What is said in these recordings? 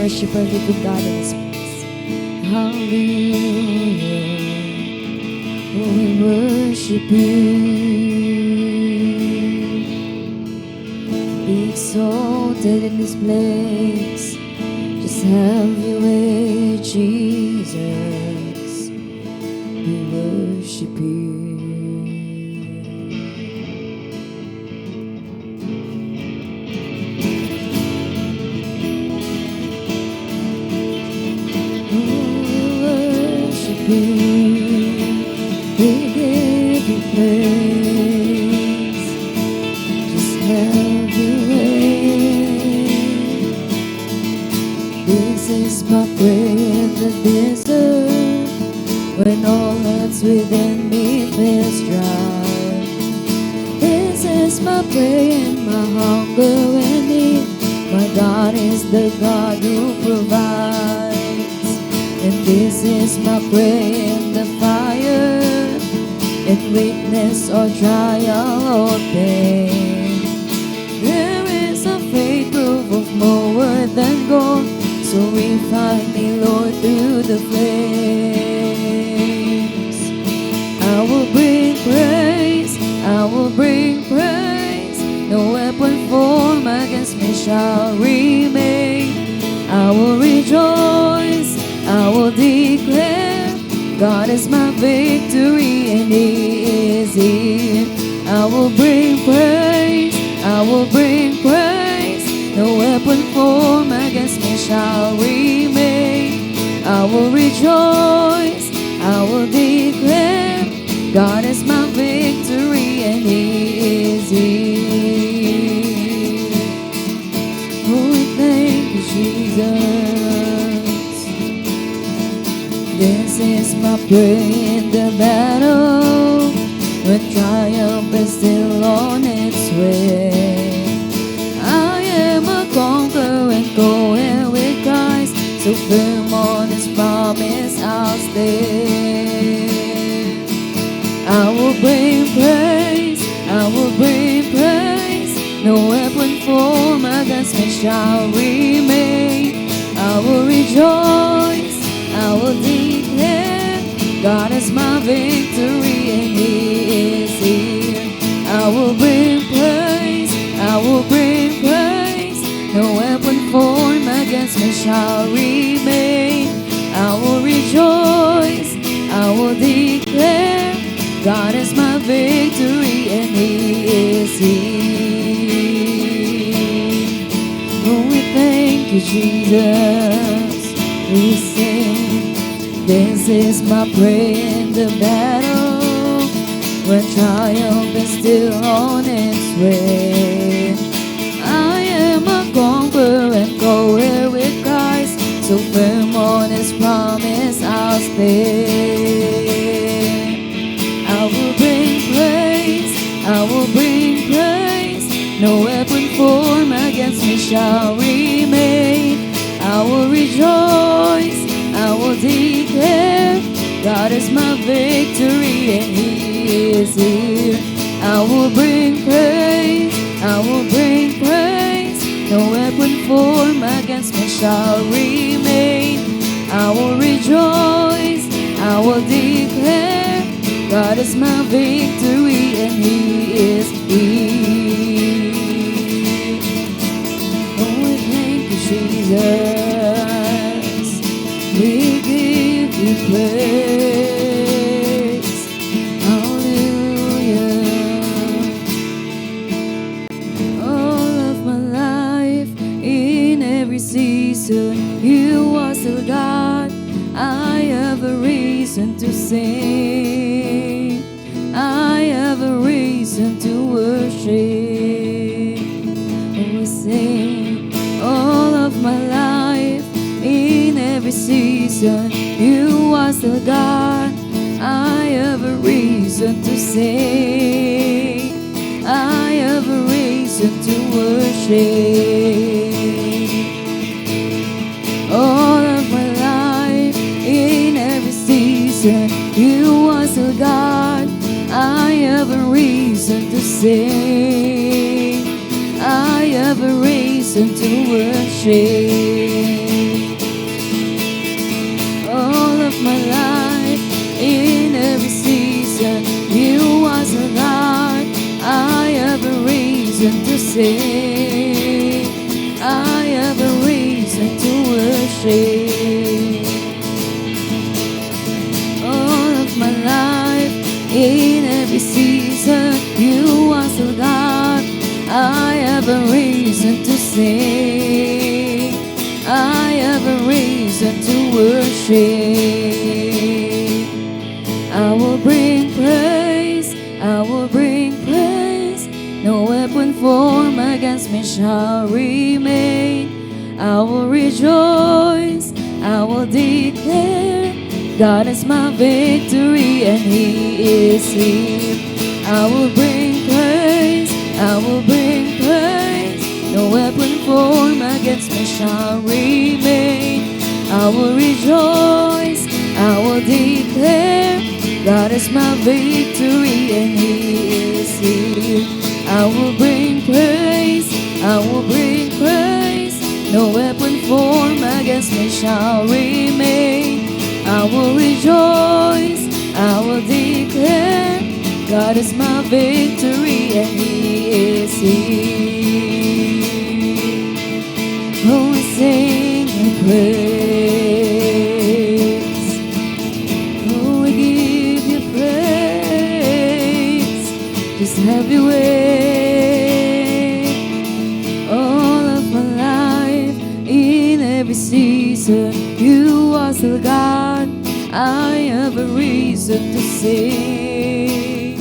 worship our living God in this place. Hallelujah. Oh, we worship you. Be exalted in this place. Just have your way, Jesus. We worship you. We give you praise. Just have your way. This is my prayer in the desert, when all that's within me feels dry. This is my prayer in my hunger and need. My God is the God who provides. And this is my prayer in the fire, in weakness or trial or pain. There is a faith proof of more worth than gold, so refine me, Lord, through the flames. I will bring praise, I will bring praise. No weapon formed against me shall remain. I will rejoice, I will declare, God is my victory and He is here. I will bring praise, I will bring praise. No weapon formed against me shall remain. I will rejoice, I will declare, God is my victory and He is here. Oh, we thank you, Jesus. This is my prayer in the battle, when triumph is still on its way. I am a conqueror and going with Christ, so firm on His promise I'll stay. I will bring praise, I will bring praise. No weapon formed against me shall remain. I will rejoice, I will declare, God is my victory and He is here. I will bring praise, I will bring praise. No weapon formed against me shall remain. I will rejoice, I will declare, God is my victory and He is here. Oh, we thank you, Jesus. We sing, this is my prayer in the battle, when triumph is still on its way. I am a conqueror and co-heir with Christ, so firm on His promise I'll stay. I will bring praise, I will bring praise. No weapon formed against me shall remain. I will rejoice, I will declare, God is my victory and He is here. I will bring praise, I will bring praise. No weapon formed against me shall remain. I will rejoice, I will declare, God is my victory and He is here. Oh, we thank you, Jesus. We give you praise. Hallelujah. All of my life, in every season, You are still God. I have a reason to sing. I have a reason to worship. We sing all of my life, in every season, You are still God. I have a reason to sing. I have a reason to worship. All of my life, in every season, You are still God. I have a reason to sing. I have a reason to worship. sing. I have a reason to worship. All of my life, in every season, you are still God. I have a reason to sing. I have a reason to worship. I will bring praise, I will bring praise. No weapon formed against me shall remain. I will rejoice, I will declare, God is my victory and He is here. I will bring praise, I will bring praise. No weapon formed against me shall remain. I will rejoice, I will declare, God is my victory and He is here. I will bring praise, I will bring praise. No weapon formed against me shall remain. I will rejoice, I will declare, God is my victory and He is here. Oh, we sing and praise. Oh, we give you praise. Just have your way. All of my life, in every season, you are still God. I have a reason to sing.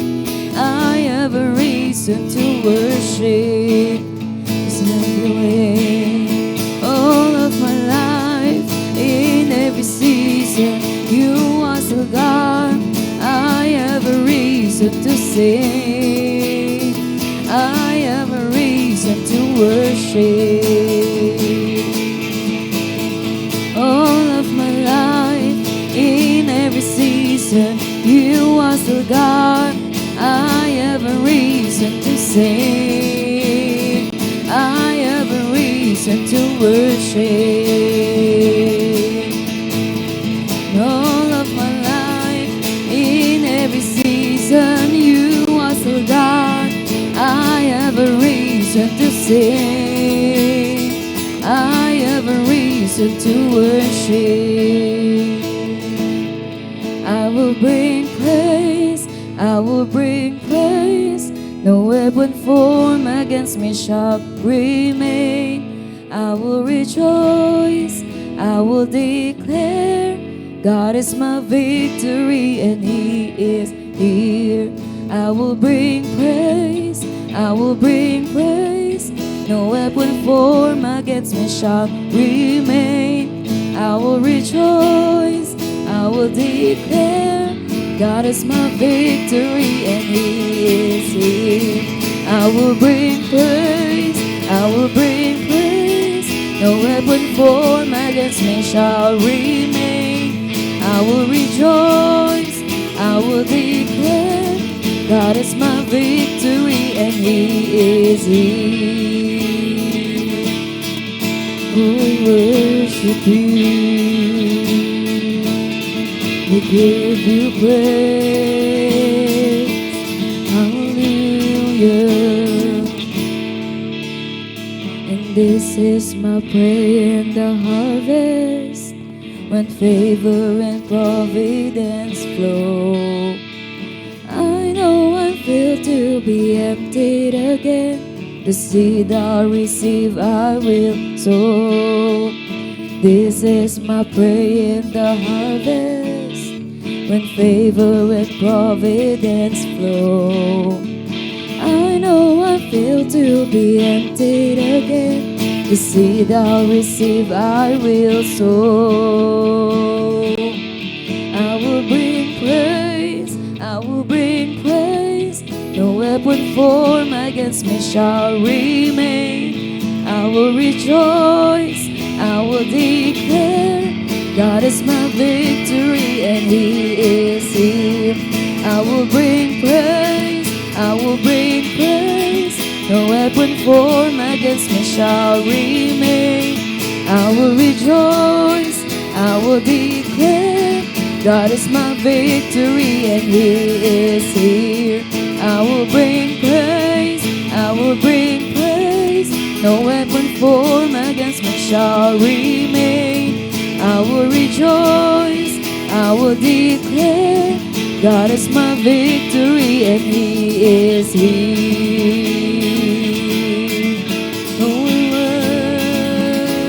I have a reason to worship. Just have your way. All of my life, in every season, you are still God. I have a reason to sing. I have a reason to worship. All of my life, in every season, you are still God. I have a reason to sing. I have a reason to worship. All of my life, in every season, you are still God. I have a reason to sing. I have a reason to worship. I will bring praise, I will bring praise. No weapon formed against me shall remain. I will rejoice, I will declare, God is my victory and He is here. I will bring praise, I will bring praise. No weapon formed against me shall remain. I will rejoice, I will declare, God is my victory and He is here. I will bring praise, I will bring praise. No weapon formed against me shall remain. I will rejoice, I will declare, God is my victory and He is here. We worship You, we give You praise. Hallelujah. And this is my prayer in the harvest, when favor and providence flow. I know I'm filled to be emptied again. The seed I receive I will sow. This is my prayer in the harvest, when favor and providence flow. I know I'm filled to be emptied again. The seed I'll receive I will sow. I will bring praise, I will bring praise. No weapon formed against me shall remain. I will rejoice, I will declare, God is my victory and He is here. I will bring praise, I will bring praise. No weapon formed against me shall remain. I will rejoice, I will declare, God is my victory and He is here. I will bring praise, I will bring praise. No weapon formed against me shall remain. I will rejoice, I will declare, God is my victory and He is here. Oh, we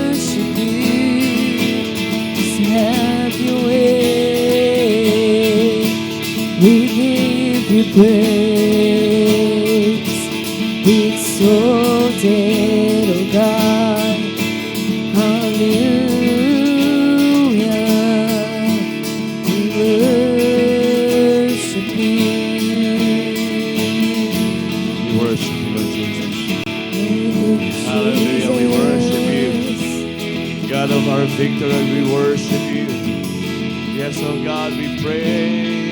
worship You, just have Your way. We give You praise, be exalted, oh God. Hallelujah. We worship You. We worship You, Lord Jesus. Hallelujah. We worship You, God of our victory. We worship You. Yes, oh God, we praise.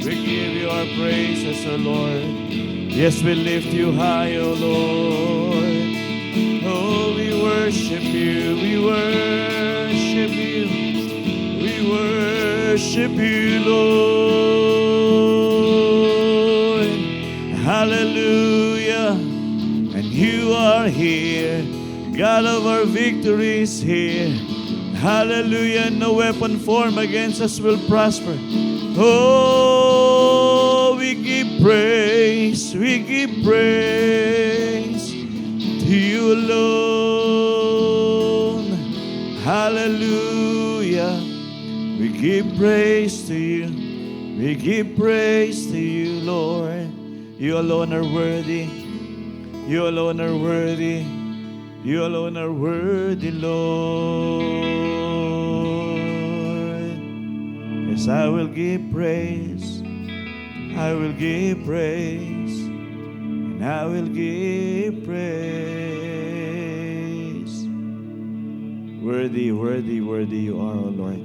We give You our praises, oh Lord. Yes, we lift You high, oh Lord. Oh, we worship You. We worship You. We worship You, Lord. Hallelujah. And You are here. God of our victory is here. Hallelujah. No weapon formed against us will prosper. Oh, we give praise. We give praise to You alone. Hallelujah. We give praise to You. We give praise to You, Lord. You alone are worthy. You alone are worthy. You alone are worthy, Lord. Yes, I will give praise. I will give praise. And I will give praise. Worthy, worthy, worthy You are, O Lord.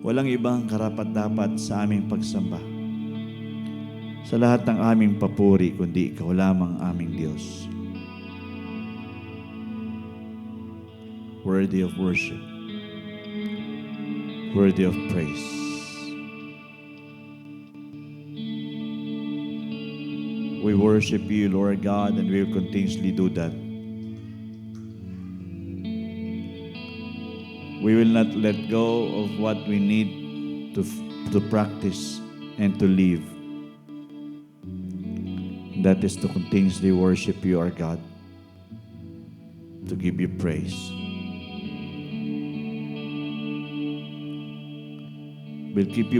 Walang ibang karapat-dapat sa aming pagsamba, sa lahat ng aming papuri, kundi Ikaw lamang aming Diyos. Worthy of worship, worthy of praise. We worship You, Lord God, and we will continuously do that. We will not let go of what we need to practice and to live. That is to continuously worship You, our God, to give You praise. We'll keep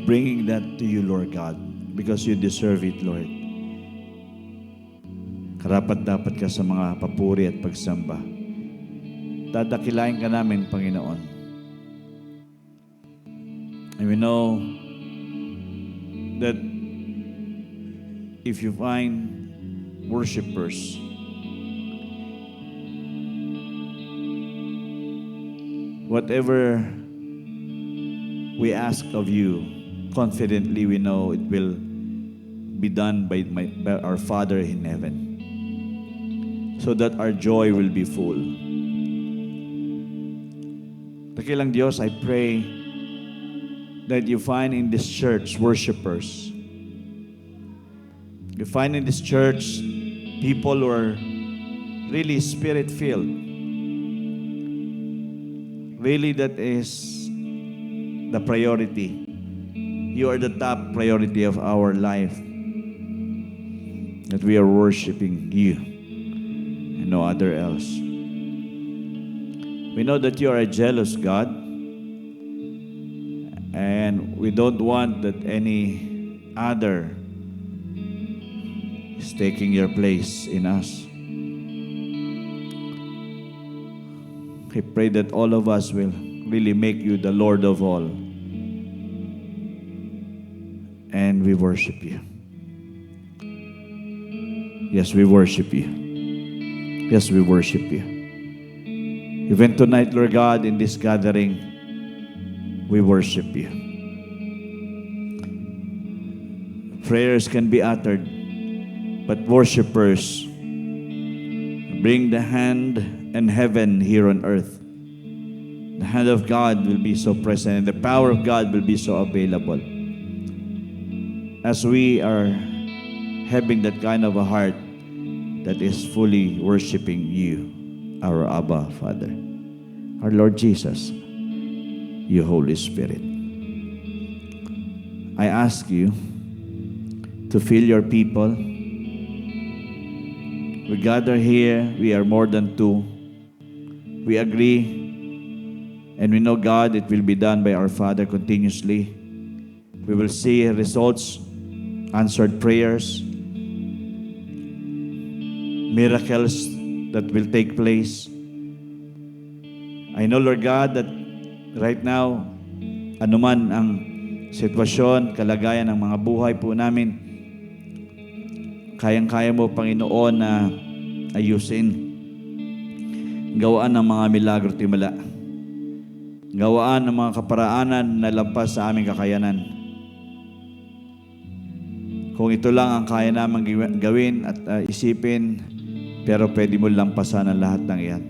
bringing that to You, Lord God, because You deserve it, Lord. Karapat-dapat Ka sa mga papuri at pagsamba. Dadakilain Ka namin, Panginoon. And we know that if You find worshipers, whatever we ask of You, confidently we know it will be done by our Father in heaven, so that our joy will be full. Dakilang Diyos, I pray that You find in this church worshipers. You find in this church people who are really Spirit-filled. Really, that is the priority. You are the top priority of our life. That we are worshiping You and no other else. We know that You are a jealous God, and we don't want that any other is taking Your place in us. I pray that all of us will really make You the Lord of all, and we worship You. Yes, we worship You. Yes, we worship You. Even tonight, Lord God, in this gathering, we worship You. Prayers can be uttered, but worshipers bring the hand and heaven here on earth. The hand of God will be so present, and the power of God will be so available. as we are having that kind of a heart that is fully worshiping you, our Abba Father, our Lord Jesus, you Holy Spirit. I ask you to fill your people. We gather here, we are more than two. We agree, and we know, God, it will be done by our Father continuously. We will see results, answered prayers, miracles that will take place. I know, Lord God, that right now, anuman ang sitwasyon, kalagayan ng mga buhay po namin, kayang-kaya mo, Panginoon, na ayusin. Gawaan ng mga milagro timala. Gawaan ng mga kaparaanan na lampas sa aming kakayanan. Kung ito lang ang kaya naman gawin at isipin, pero pwede mo lampasan ang lahat ng iyan.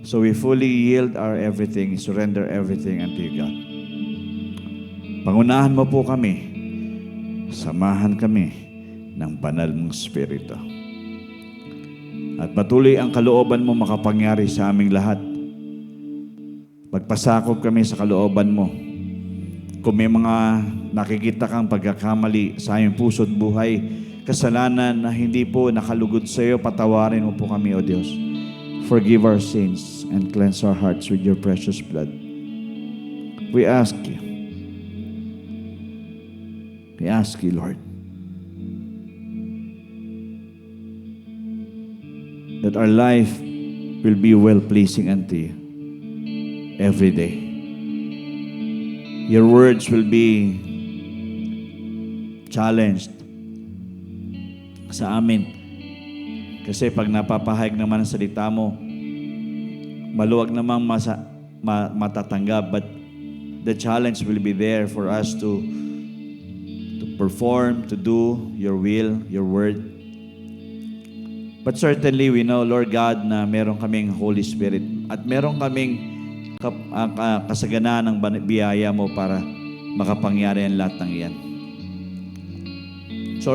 So we fully yield our everything, surrender everything unto you, God. Pangunahan mo po kami. Samahan kami ng banal mong Espiritu. At patuloy ang kalooban mo makapangyari sa aming lahat. Magpasakop kami sa kalooban mo. Kung may mga nakikita kang pagkakamali sa aming puso't buhay, kasalanan na hindi po nakalugod sa iyo, patawarin mo po kami, O Diyos. Forgive our sins and cleanse our hearts with your precious blood. We ask you. We ask you, Lord, that our life will be well-pleasing unto you every day. Your words will be challenged sa amin. Kasi pag napapahayag naman ang salita mo, maluwag namang matatanggap, but the challenge will be there for us to perform, to do your will, your word. But certainly, we know, Lord God, na meron kaming Holy Spirit at meron kaming kasaganaan ng biyaya mo para makapangyari ang lahat ng iyan. So,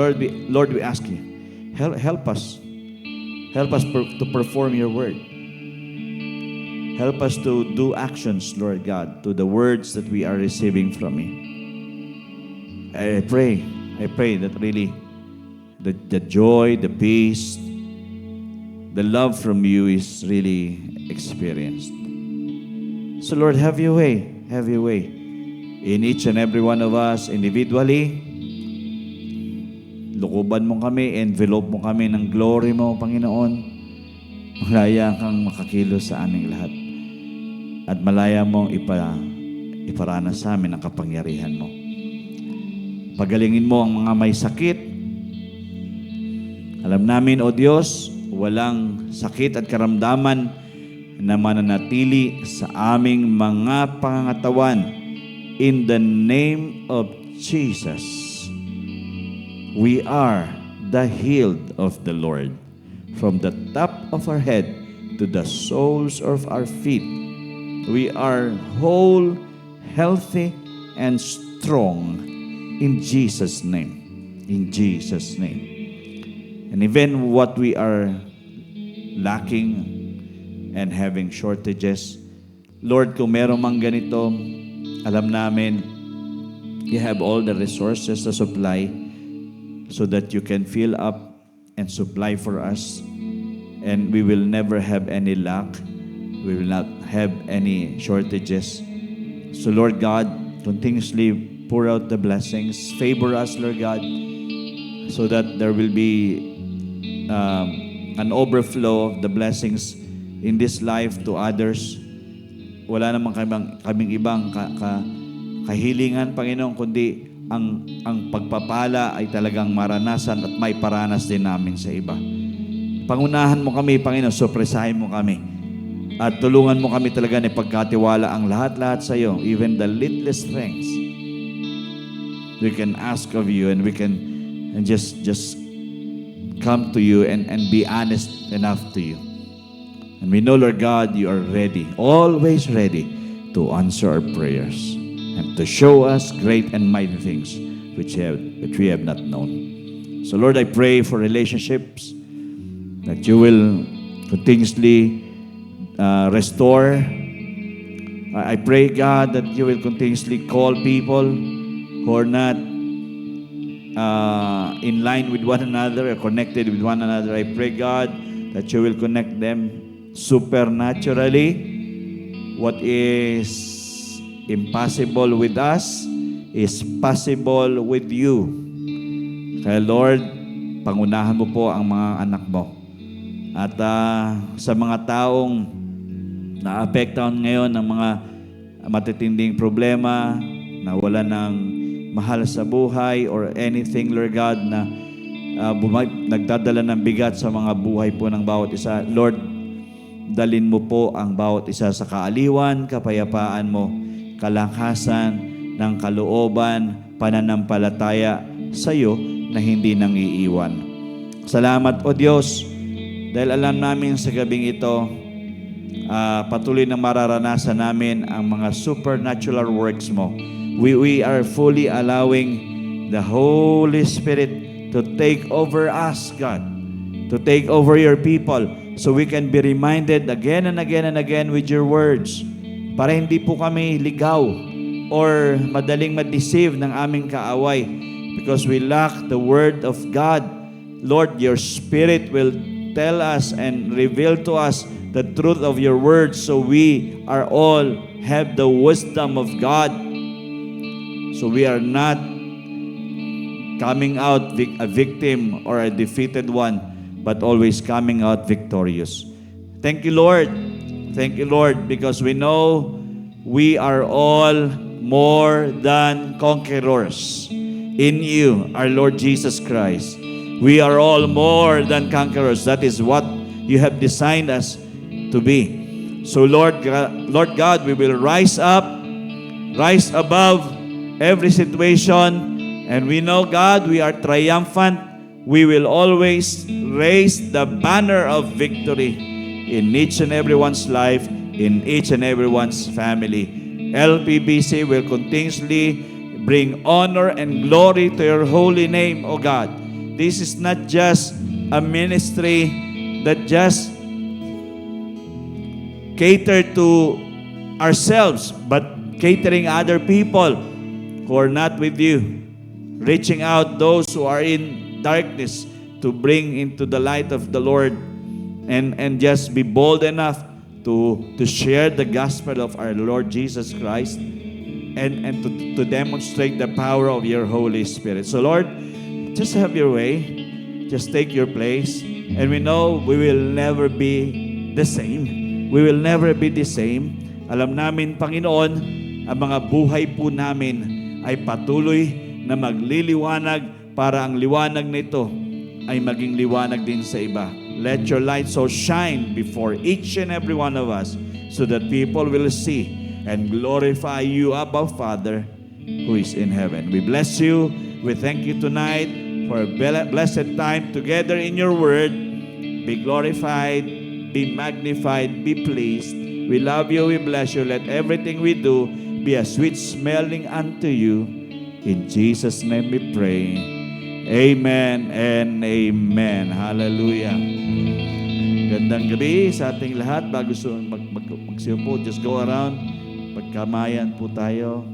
Lord, we ask you, help us. Help us to perform your word. Help us to do actions, Lord God, to the words that we are receiving from you. I pray that really the joy, the peace, the love from you is really experienced. So Lord, have your way. Have your way in each and every one of us individually. Lukuban mo kami, envelope mo kami ng glory mo, Panginoon. Malaya kang makakilos sa aming lahat. At malaya mong iparanas sa amin ang kapangyarihan mo. Pagalingin mo ang mga may sakit. Alam namin, O Diyos, walang sakit at karamdaman na mananatili sa aming mga pangangatawan. In the name of Jesus, we are the healed of the Lord. From the top of our head to the soles of our feet, we are whole, healthy, and strong. In Jesus' name. In Jesus' name. And even what we are lacking and having shortages, Lord, kung meron mang ganito, alam namin, you have all the resources to supply so that you can fill up and supply for us. And we will never have any lack. We will not have any shortages. So Lord God, continuously pour out the blessings. Favor us, Lord God, so that there will be an overflow of the blessings in this life to others. Wala namang kaming ibang kahilingan, Panginoon, kundi ang pagpapala ay talagang maranasan at may paranas din namin sa iba. Pangunahan mo kami, Panginoon, surpresahin mo kami. At tulungan mo kami talaga na pagkatiwala ang lahat-lahat sa iyo, even the littlest things. We can ask of you and we can just come to you and be honest enough to you. And we know, Lord God, you are ready, always ready to answer our prayers and to show us great and mighty things which we have not known. So Lord, I pray for relationships that you will continuously restore. I pray, God, that you will continuously call people who are not in line with one another or connected with one another. I pray, God, that you will connect them supernaturally. What is impossible with us is possible with you. Kaya Lord, pangunahan mo po ang mga anak mo. At sa mga taong naapektuhan ngayon ng mga matitinding problema, na wala ng mahal sa buhay or anything, Lord God, na nagdadala ng bigat sa mga buhay po ng bawat isa, Lord, dalin mo po ang bawat isa sa kaaliwan, kapayapaan mo, kalakasan ng kalooban, pananampalataya sa iyo na hindi nang iiwan. Salamat o Diyos, dahil alam namin sa gabing ito, patuloy na mararanasan namin ang mga supernatural works mo. We are fully allowing the Holy Spirit to take over us, God, to take over your people, so we can be reminded again and again and again with your words, para hindi po kami ligaw or madaling ma-deceive ng aming kaaway, because we lack the Word of God. Lord, your Spirit will tell us and reveal to us the truth of your Word, so we are all have the wisdom of God, so we are not coming out a victim or a defeated one, but always coming out victorious. Thank you, Lord. Thank you, Lord, because we know we are all more than conquerors in you, our Lord Jesus Christ. We are all more than conquerors. That is what you have designed us to be. So Lord God, we will rise up, rise above every situation, and we know, God, we are triumphant. We will always raise the banner of victory in each and everyone's life, in each and everyone's family. LPBC will continuously bring honor and glory to your holy name, O God. This is not just a ministry that just cater to ourselves, but catering other people who are not with you, reaching out those who are in darkness to bring into the light of the Lord, and just be bold enough to share the gospel of our Lord Jesus Christ, and to demonstrate the power of your Holy Spirit. So Lord, just have your way. Just take your place. And we know we will never be the same. We will never be the same. Alam namin, Panginoon, ang mga buhay po namin ay patuloy na magliliwanag para ang liwanag nito ay maging liwanag din sa iba. Let your light so shine before each and every one of us, so that people will see and glorify you, Abba Father, who is in heaven. We bless you. We thank you tonight for a blessed time together in your word. Be glorified, be magnified, be pleased. We love you, we bless you. Let everything we do be a sweet smelling unto you. In Jesus' name we pray. Amen and amen. Hallelujah. Gandang gabi sa ating lahat. Bago magsiupo, just go around. Pagkamayan po tayo.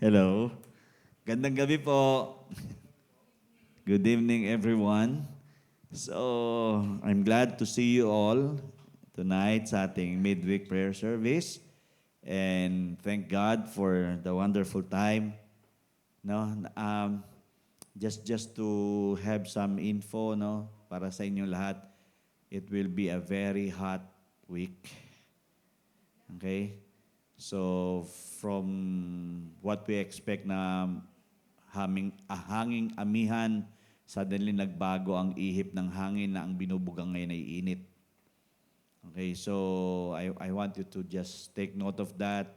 Hello. Gandang gabi po. Good evening, everyone. So, I'm glad to see you all tonight sa ating midweek prayer service. And thank God for the wonderful time. No, just to have some info, no, para sa inyong lahat. It will be a very hot week. Okay? So, from what we expect na hanging amihan, suddenly nagbago ang ihip ng hangin na ang binubugang ngayon ay init. Okay, so I want you to just take note of that.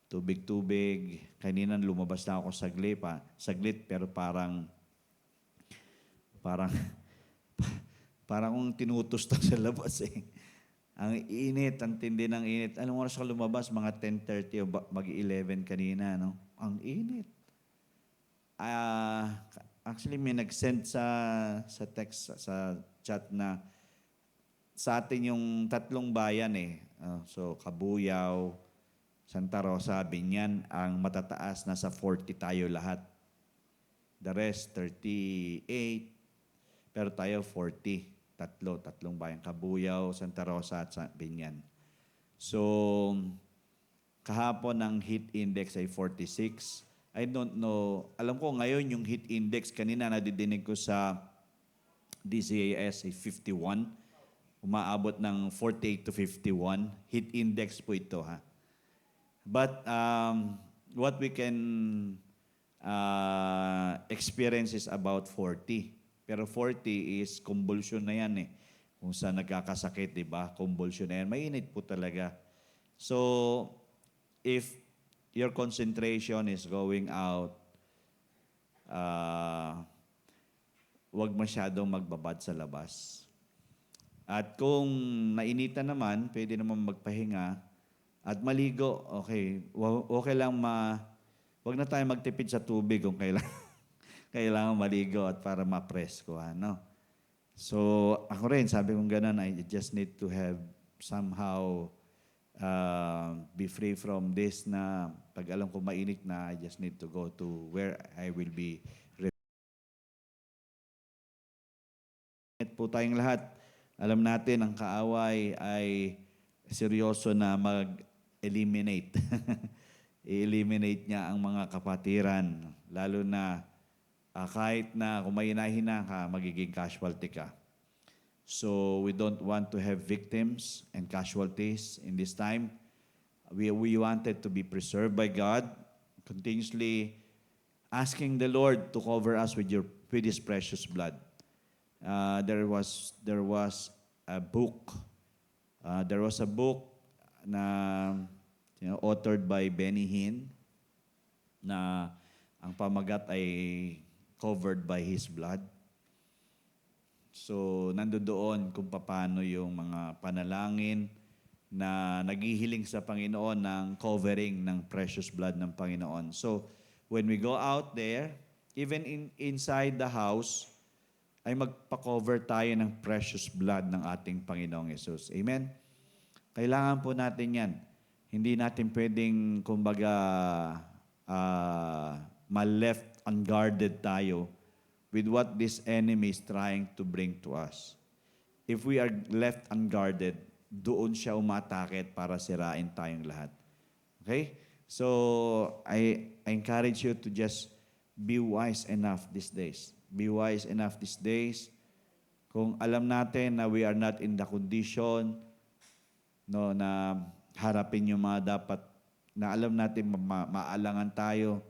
Tubig. Kanina lumabas na ako saglit pero parang parang kung tinutos to sa labas eh. Ang init, ang tindi ng init. Anong oras ka lumabas? Mga 10:30 o mag-11 kanina, no? Ang init. Actually, may nag-send sa text, sa chat na sa atin yung tatlong bayan eh. So, Kabuyao, Santa Rosa, Binyan, ang matataas, nasa 40 tayo lahat. The rest, 38. Pero tayo, 40. Tatlong bayan. Kabuyao, Santa Rosa, at Binyan. So, kahapon ang heat index ay 46. I don't know. Alam ko ngayon yung heat index, kanina nadidinig ko sa DCAS ay 51. Umaabot ng 48 to 51. Heat index po ito, ha? But what we can experience is about 40. Pero 40 is convulsion na yan eh. Kung saan nagkakasakit, di ba? Convulsion na yan. Mainit po talaga. So, if your concentration is going out, wag masyadong magbabad sa labas. At kung nainitan naman, pwede naman magpahinga at maligo. Okay lang wag na tayo magtipid sa tubig kung kailangan maligo at para ma-presko, ano? So, ako rin, sabi kong ganun, I just need to have somehow be free from this na pag alam ko mainit na, I just need to go to where I will be. Po tayong lahat, alam natin ang kaaway ay seryoso na mag-eliminate. I-eliminate niya ang mga kapatiran, lalo na kahit na kung may hinahina ka, magiging casualty ka. So we don't want to have victims and casualties in this time. We wanted to be preserved by God, continuously asking the Lord to cover us with His precious blood. There was a book. There was a book na authored by Benny Hinn na ang pamagat ay covered by His blood. So, nandoon kung paano yung mga panalangin na naghihiling sa Panginoon ng covering ng precious blood ng Panginoon. So, when we go out there, even inside the house, ay magpa-cover tayo ng precious blood ng ating Panginoong Yesus. Amen? Kailangan po natin yan. Hindi natin pwedeng, kumbaga, ma-left unguarded tayo with what this enemy is trying to bring to us. If we are left unguarded, doon siya umatake para sirain tayong lahat. Okay? So, I encourage you to just be wise enough these days. Be wise enough these days. Kung alam natin na we are not in the condition na harapin yung mga dapat, na alam natin maalangan tayo,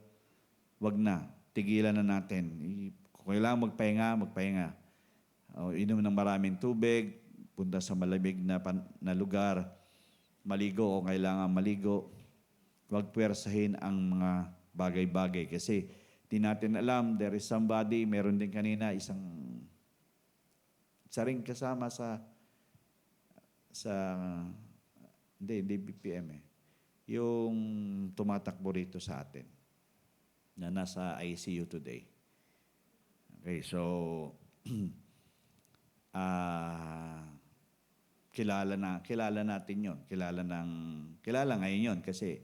wag na. Tigilan na natin. Kung kailangan magpahinga. Inom ng maraming tubig, punta sa malamig na lugar, maligo kung kailangan maligo. Huwag puwersahin ang mga bagay-bagay kasi di natin alam, there is somebody, meron din kanina isa ring kasama hindi BPM eh. Yung tumatakbo rito sa atin na nasa ICU today. Okay, so kilala natin yon. Kilala ngayon yon kasi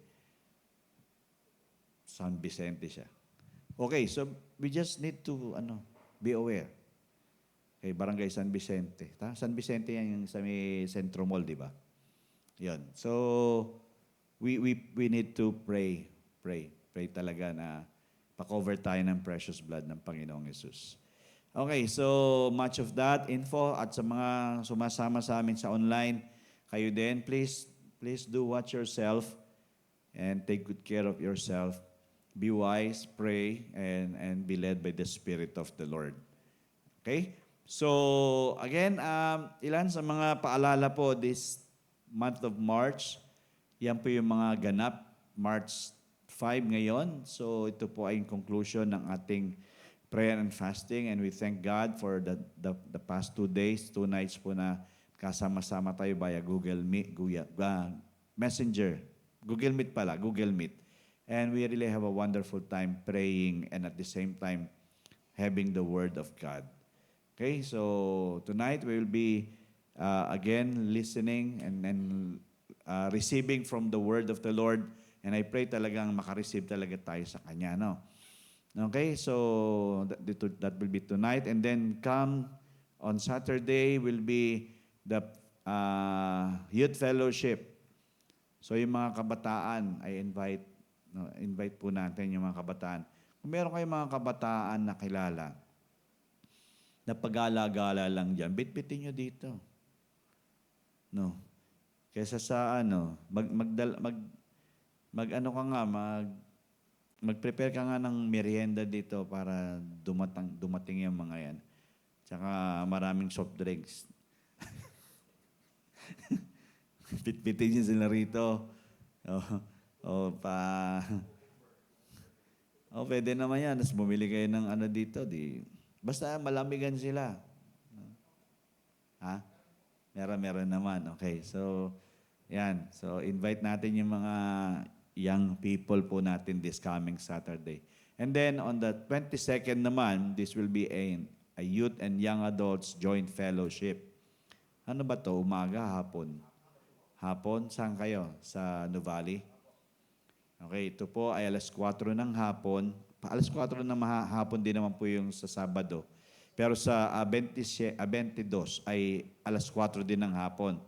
San Vicente siya. Okay, so we just need to be aware. kay Barangay San Vicente. San Vicente yan yung sa may Centro Mall, di ba? Yun. So, we need to pray. Pray talaga na pa-cover tayo ng precious blood ng Panginoong Yesus. Okay, so much of that info at sa mga sumasama sa amin sa online, kayo din, please do watch yourself and take good care of yourself. Be wise, pray, and be led by the Spirit of the Lord. Okay? So, again, ilan sa mga paalala po this month of March, yan po yung mga ganap, March 5 ngayon. So, ito po ay yung conclusion ng ating prayer and fasting, and we thank God for the past 2 days, 2 nights po na kasama-sama tayo via Google Meet, Messenger, Google Meet. And we really have a wonderful time praying and at the same time having the Word of God. Okay, so tonight we will be again listening and receiving from the Word of the Lord, and I pray talagang makareceive talaga tayo sa Kanya, no? Okay, so that will be tonight. And then come on Saturday will be the youth fellowship. So yung mga kabataan, I invite po natin yung mga kabataan. Kung meron kayong mga kabataan na kilala, na pag-alagala lang dyan, bitbitin nyo dito. No. Kesa sa mag-prepare ka nga ng merienda dito para dumating yung mga yan. Tsaka maraming soft drinks. Pitpitin niyo sila rito. Pwede naman yan. Tapos bumili kayo ng dito. Basta malamigan sila. Ha? Meron naman. Okay, so, yan. So, invite natin yung mga young people po natin this coming Saturday. And then on the 22nd naman, this will be a youth and young adults joint fellowship. Ano ba to? Umaga, hapon? Hapon? Saan kayo? Sa Nuvali? Okay, ito po ay alas 4 ng hapon. Alas 4 ng hapon din naman po yung sa Sabado. Pero sa 22 ay alas 4 din ng hapon.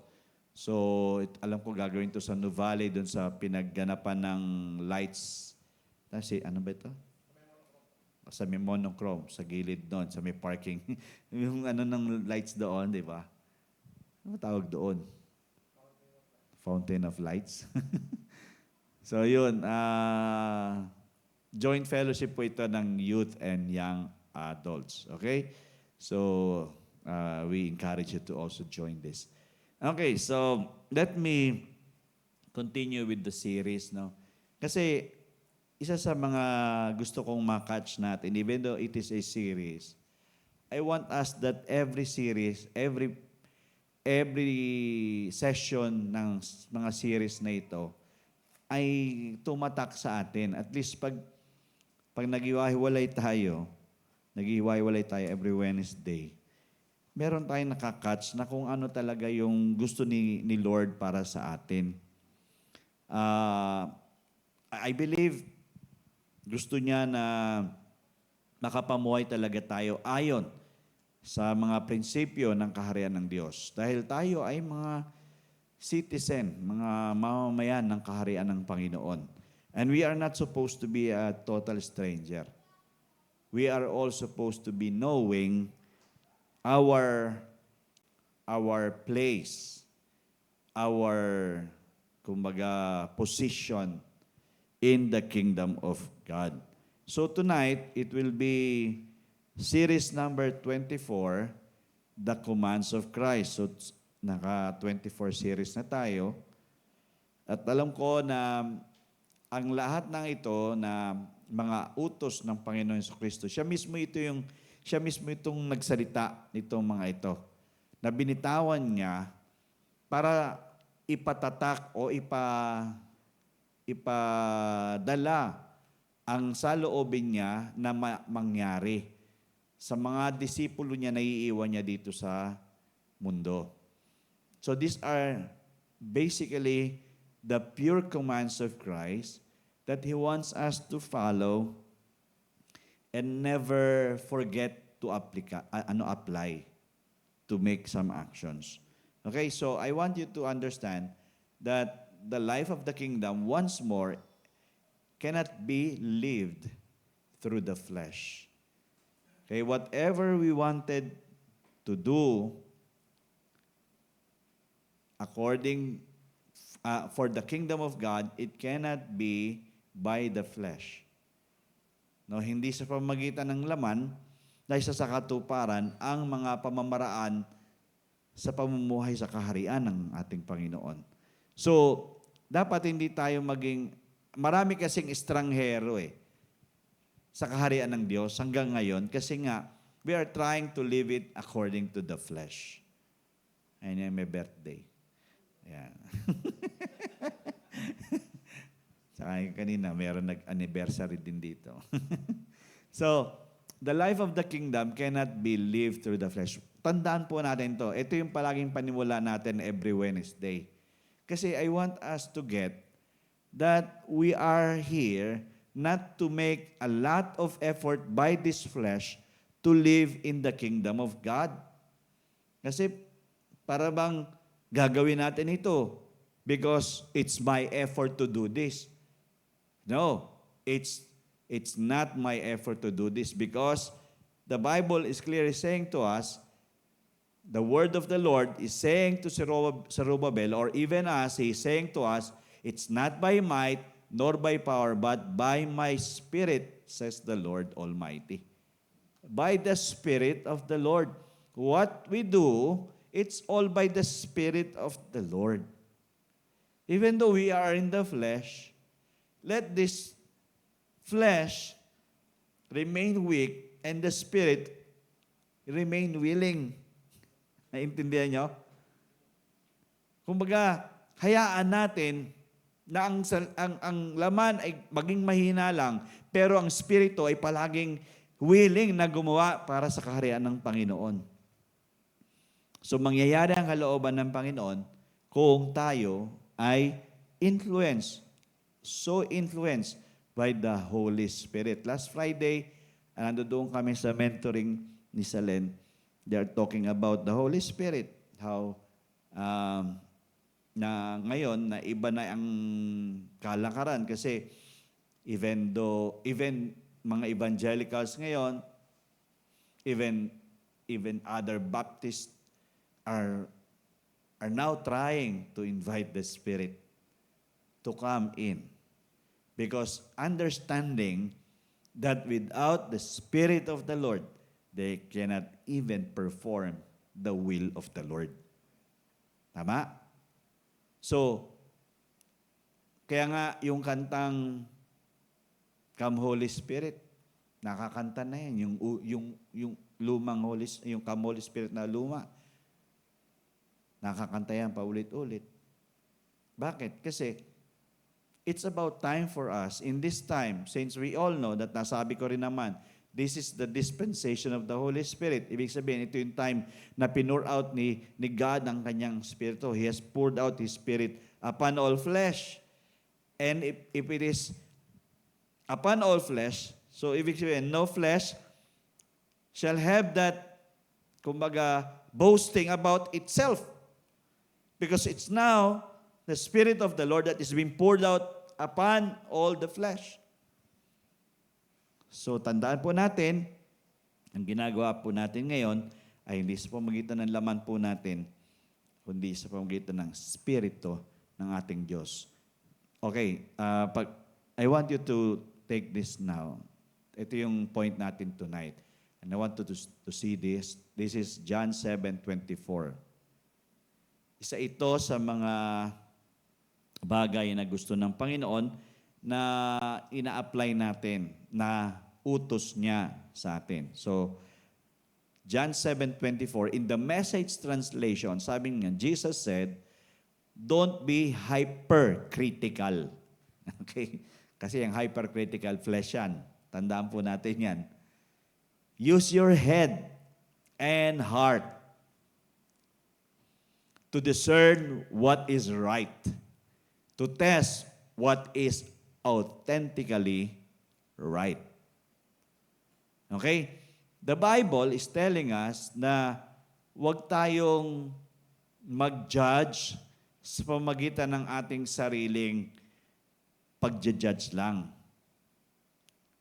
So, alam ko gagawin to sa Nuvali, doon sa pinagganapan ng lights. Ano ba ito? Sa may monochrome, sa gilid doon, sa may parking. Yung ng lights doon, di ba? Ano tawag doon? Fountain of Lights. So, yun. Joint fellowship po ito ng youth and young adults. Okay? So, we encourage you to also join this. Okay, so let me continue with the series, no? Kasi isa sa mga gusto kong ma-catch natin, even though it is a series, I want us that every series, every session ng mga series na ito ay tumatak sa atin. At least pag naghiwa-hiwalay tayo every Wednesday, meron tayong nakakatch na kung ano talaga yung gusto ni Lord para sa atin. I believe gusto niya na makapamuhay talaga tayo ayon sa mga prinsipyo ng kaharian ng Diyos. Dahil tayo ay mga citizen, mga mamamayan ng kaharian ng Panginoon. And we are not supposed to be a total stranger. We are all supposed to be knowing our place, our position in the kingdom of God. So tonight, it will be series number 24, The Commands of Christ. So naka 24 series na tayo. At alam ko na ang lahat ng ito na mga utos ng Panginoon Jesucristo, siya mismo itong nagsalita nitong mga ito, na binitawan niya para ipatatak o ipadala ang saloobin niya na mangyari sa mga disipulo niya na iiwan niya dito sa mundo. So these are basically the pure commands of Christ that He wants us to follow and never forget to apply. to make some actions. Okay, so I want you to understand that the life of the kingdom, once more, cannot be lived through the flesh. Okay, whatever we wanted to do according for the kingdom of God, it cannot be by the flesh. No, hindi sa pamamagitan ng laman, dahil sa katuparan ang mga pamamaraan sa pamumuhay sa kaharian ng ating Panginoon. So, dapat hindi tayo marami kasing estranghero sa kaharian ng Diyos hanggang ngayon kasi nga, we are trying to live it according to the flesh. Ayun yung may birthday. Ayan. Saka kanina, mayroon nag-anniversary din dito. So, the life of the kingdom cannot be lived through the flesh. Tandaan po natin to. Ito yung palaging panimula natin every Wednesday. Kasi I want us to get that we are here not to make a lot of effort by this flesh to live in the kingdom of God. Kasi para bang gagawin natin ito because it's my effort to do this. No, it's not my effort to do this because the Bible is clearly saying to us, the word of the Lord is saying to Zerubbabel, or even us, he is saying to us, it's not by might nor by power, but by my Spirit, says the Lord Almighty. By the Spirit of the Lord. What we do, it's all by the Spirit of the Lord. Even though we are in the flesh, let this flesh remain weak and the Spirit remain willing. Naintindihan nyo? Kumbaga, hayaan natin na ang laman ay maging mahina lang, pero ang Espiritu ay palaging willing na gumawa para sa kaharian ng Panginoon. So, mangyayari ang kalooban ng Panginoon kung tayo ay influenced by the Holy Spirit. Last Friday, nandoon kami sa mentoring ni Salen. They are talking about the Holy Spirit. How na ngayon na iba na ang kalakaran kasi even mga evangelicals ngayon, even other Baptists are now trying to invite the Spirit to come in. Because understanding that without the Spirit of the Lord, they cannot even perform the will of the Lord. Tama? So, kaya nga yung kantang Come Holy Spirit, nakakanta na yan. Yung lumang yung Come Holy Spirit na luma, nakakanta yan paulit-ulit. Bakit? Kasi, it's about time for us. In this time, since we all know that nasabi ko rin naman, this is the dispensation of the Holy Spirit. Ibig sabihin, ito yung time na pinur out ni God ang kanyang Spirito. He has poured out His Spirit upon all flesh. And if it is upon all flesh, so ibig sabihin, no flesh shall have that, kumbaga, boasting about itself. Because it's now the Spirit of the Lord that is being poured out upon all the flesh. So, tandaan po natin, ang ginagawa po natin ngayon ay hindi sa pamamagitan ng laman po natin, kundi sa pamamagitan ng Spirito ng ating Diyos. Okay, I want you to take this now. Ito yung point natin tonight. And I want you to see this. This is John 7:24. Isa ito sa mga bagay na gusto ng Panginoon na ina-apply natin, na utos niya sa atin. So, John 7:24, in the Message translation, sabi niya, Jesus said, don't be hypercritical. Okay? Kasi yung hypercritical flesh yan. Tandaan po natin yan. Use your head and heart to discern what is right, to test what is authentically right. Okay? The Bible is telling us na huwag tayong mag-judge sa pamagitan ng ating sariling pag-judge lang.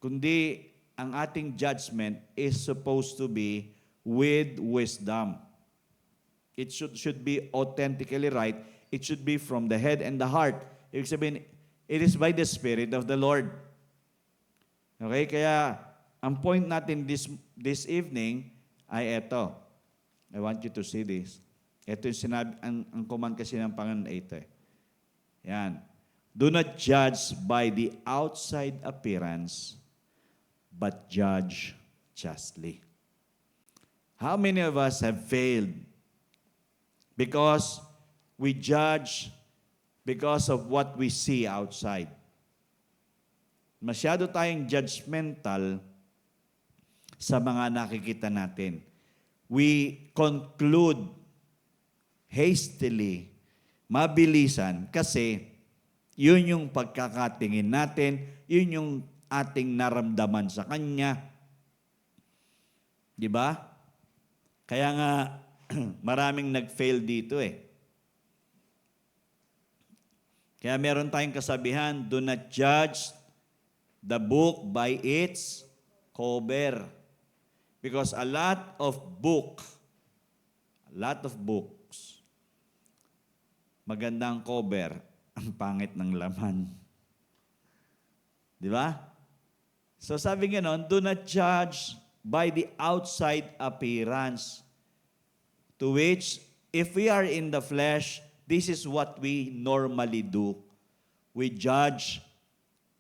Kundi, ang ating judgment is supposed to be with wisdom. It should be authentically right. It should be from the head and the heart. Ibig sabihin, it is by the Spirit of the Lord. Okay? Kaya, ang point natin this evening ay eto. I want you to see this. Ito yung sinabi, ang command kasi ng Panginoon ay ito. Yan. Do not judge by the outside appearance, but judge justly. How many of us have failed because we judge because of what we see outside? Masyado tayong judgmental sa mga nakikita natin. We conclude hastily, mabilisan, kasi yun yung pagkakatingin natin, yun yung ating naramdaman sa Kanya. Di ba? Kaya nga, maraming nag-fail dito eh. Kaya meron tayong kasabihan, do not judge the book by its cover. Because a lot of books, magandang cover, ang pangit ng laman. Di ba? So sabi nga nun, do not judge by the outside appearance, to which, if we are in the flesh, this is what we normally do. We judge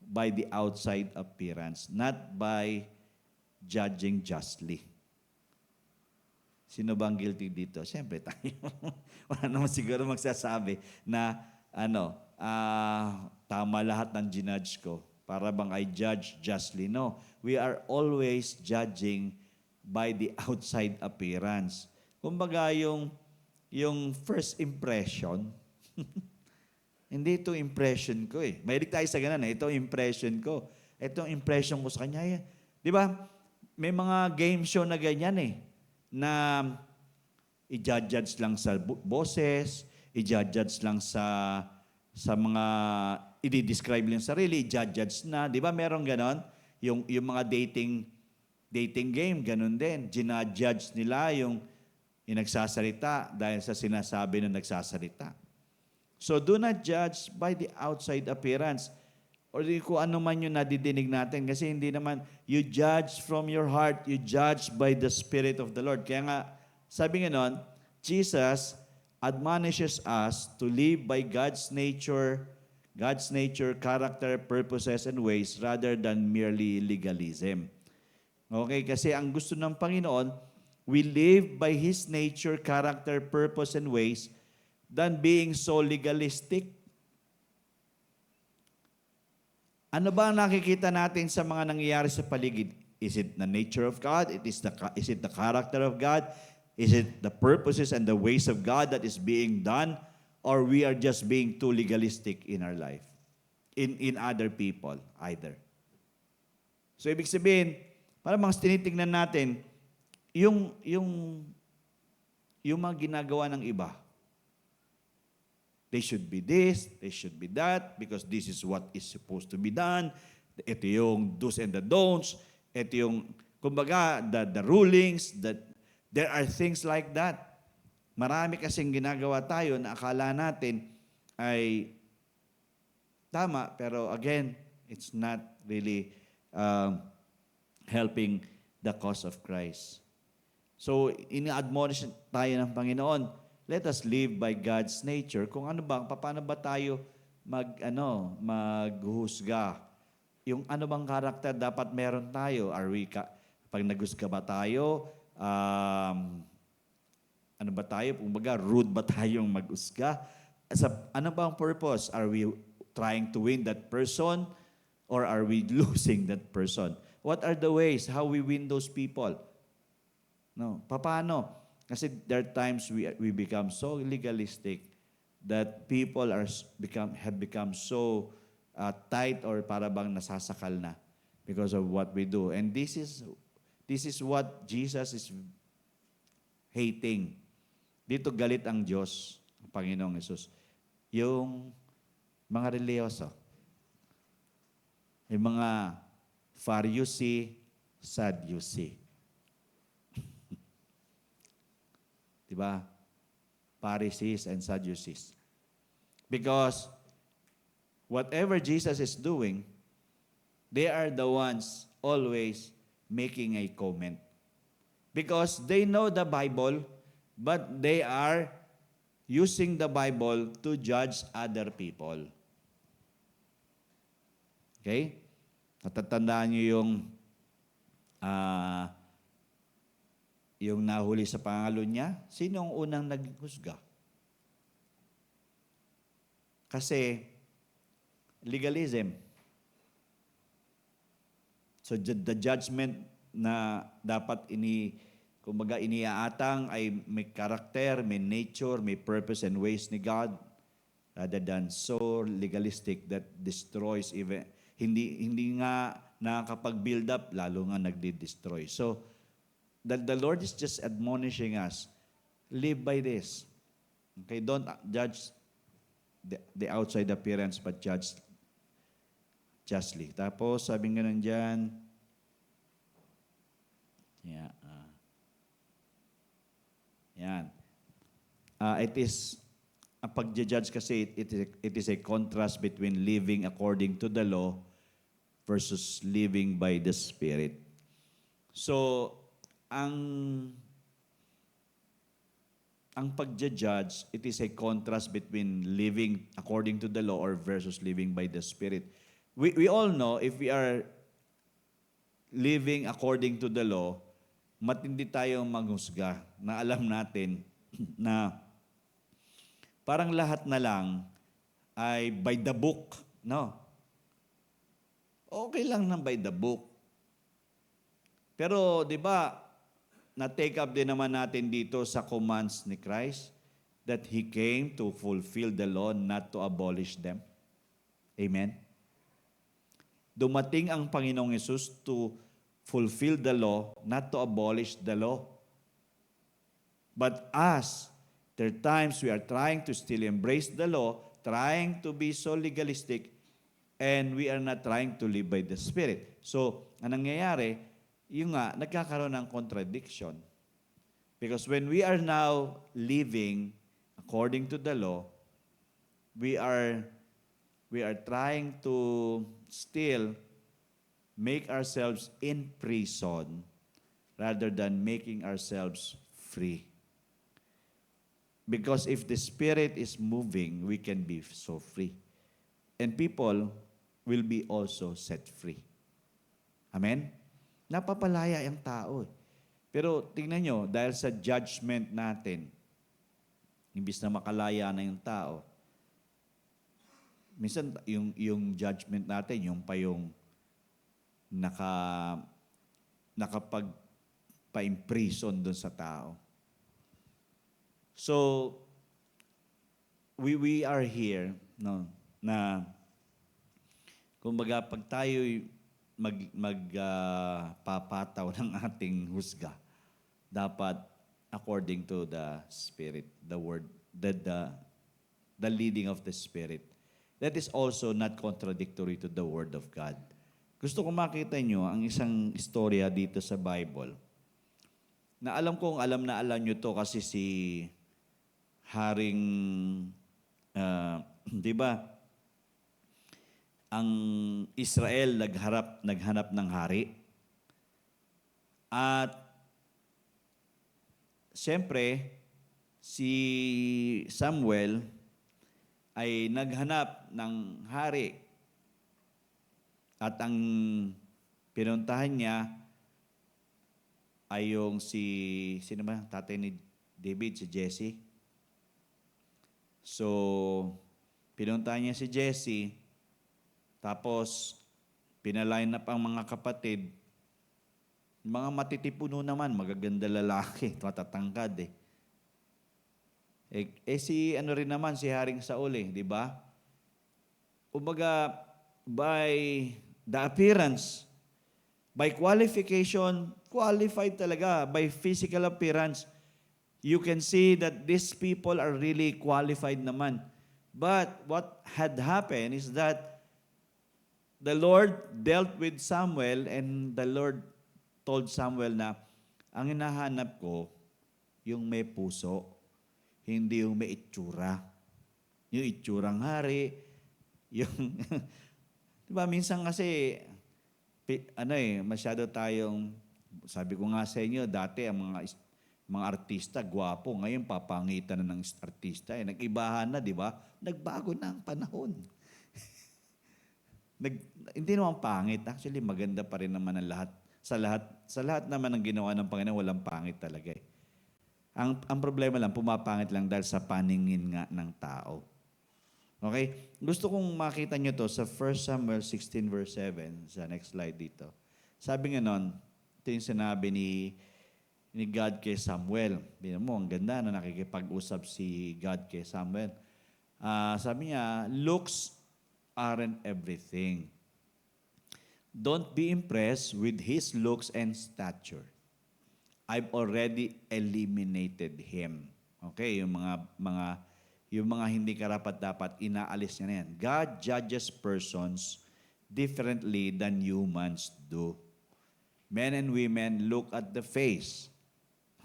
by the outside appearance, not by judging justly. Sino bang guilty dito? Siyempre tayo. Wala naman siguro magsasabi na tama lahat ng ginudge ko. Para bang I judge justly. No. We are always judging by the outside appearance. Kumbaga yung first impression, hindi ito impression ko eh. Mahilig tayo sa ganun eh. Ito impression ko. Ito impression ko sa kanya. Di ba? May mga game show na ganyan eh. Na i-judge lang sa boses, i-judge lang sa mga i-describe lang sarili, i-judge na. Di ba meron ganon? Yung mga dating game, ganon din. Gina-judge nila yung nagsasalita dahil sa sinasabi ng nagsasalita. So do not judge by the outside appearance. Or kung ano man yung nadidinig natin. Kasi hindi naman, you judge from your heart, you judge by the Spirit of the Lord. Kaya nga, sabi nga nun, Jesus admonishes us to live by God's nature, character, purposes, and ways rather than merely legalism. Okay, kasi ang gusto ng Panginoon, we live by His nature, character, purpose, and ways than being so legalistic. Ano ba ang nakikita natin sa mga nangyayari sa paligid? Is it the nature of God? Is it the character of God? Is it the purposes and the ways of God that is being done? Or we are just being too legalistic in our life? In other people, either. So, ibig sabihin, para mga tinitingnan natin, yung mga ginagawa ng iba, they should be this, they should be that, because this is what is supposed to be done. Ito yung do's and the don'ts. Ito yung, kumbaga, the rulings, that there are things like that. Marami kasing ginagawa tayo na akala natin ay tama, pero again, it's not really helping the cause of Christ. So, ini-admonish tayo ng Panginoon, let us live by God's nature. Kung paano ba tayo maghusga? Yung ano bang karakter dapat meron tayo? Pag naghusga ba tayo, ano ba tayo? Kumbaga, rude ba tayong maghusga? Ano ba ang purpose? Are we trying to win that person? Or are we losing that person? What are the ways how we win those people? No, paano? Kasi there are times we become so legalistic that people have become so tight or para bang nasasakal na because of what we do. And this is what Jesus is hating. Dito galit ang Diyos, ang Panginoong Yesus. Yung mga reliyoso, yung mga Pharisee, Sadducee. Diba? Pharisees and Sadducees. Because whatever Jesus is doing, they are the ones always making a comment. Because they know the Bible, but they are using the Bible to judge other people. Okay? Natatandaan niyo yung nahuli sa pangalo niya? Sino ang unang naghusga? Kasi legalism. So the judgment na dapat iniaatang ay may karakter, may nature, may purpose and ways ni God, rather than so legalistic that destroys even hindi nga nakakapag-build up, lalo nga nagdi-destroy. So the Lord is just admonishing us, live by this. Okay, don't judge the outside appearance, but judge justly. Tapos, sabi nga nandyan, it is, ang pag-judge kasi, it is a contrast between living according to the law versus living by the Spirit. So, ang pag-judge, it is a contrast between living according to the law or versus living by the Spirit. We all know if we are living according to the law, matindi tayong maghusga na alam natin na parang lahat na lang ay by the book, no? Okay lang na by the book. Pero, di ba, na-take up din naman natin dito sa commands ni Christ that He came to fulfill the law, not to abolish them. Amen? Dumating ang Panginoong Yesus to fulfill the law, not to abolish the law. But us, there are times we are trying to still embrace the law, trying to be so legalistic, and we are not trying to live by the Spirit. So, ang nangyayari, yung nga, nagkakaroon ng contradiction. Because when we are now living according to the law, we are trying to still make ourselves in prison rather than making ourselves free. Because if the Spirit is moving, we can be so free. And people will be also set free. Amen? Napapalaya ang tao. Pero tingnan nyo, dahil sa judgment natin, imbis na makalaya na yung tao, minsan yung judgment natin, yung pa yung nakapagpa-imprison dun sa tao. So, we are here, no, na kumbaga pag tayo'y magpapataw ng ating husga, dapat according to the Spirit, the Word, the leading of the Spirit. That is also not contradictory to the Word of God. Gusto ko makita nyo ang isang istorya dito sa Bible, na alam na alam nyo to kasi si Haring, di ba, ang Israel naghanap ng hari. At siyempre, si Samuel ay naghanap ng hari. At ang pinuntahan niya ay yung sino ba? Tatay ni David, si Jesse. So, pinuntahan niya si Jesse. Tapos, pinalain up ang mga kapatid. Mga matitipuno naman, magaganda lalaki, matatangkad eh. Si rin naman, si Haring Saul eh, di ba? Kumbaga, by the appearance, by qualification, qualified talaga, by physical appearance, You can see that these people are really qualified naman. But what had happened is that the Lord dealt with Samuel and the Lord told Samuel na, ang hinahanap ko, yung may puso, hindi yung may itsura. Yung itsurang hari, yung, di ba, minsan kasi, masyado tayong, sabi ko nga sa inyo, dati ang mga artista, gwapo, ngayon papangitan na ng artista. Nag-ibahan na, di ba? Nagbago na ang panahon. Hindi naman pangit. Actually, maganda pa rin naman ang lahat. Sa lahat naman ng ginawa ng Panginoon, walang pangit talaga eh. Ang problema lang, pumapangit lang dahil sa paningin nga ng tao. Okay? Gusto kong makita nyo to sa 1 Samuel 16 verse 7. Sa next slide dito. Sabi nga nun, ito yung sinabi ni God kay Samuel. Bino mo, ang ganda na nakikipag-usap si God kay Samuel. Sabi niya, looks aren't everything. Don't be impressed with his looks and stature. I've already eliminated him. Okay, yung mga hindi karapat-dapat, inaalis niya na yan. God judges persons differently than humans do. Men and women look at the face.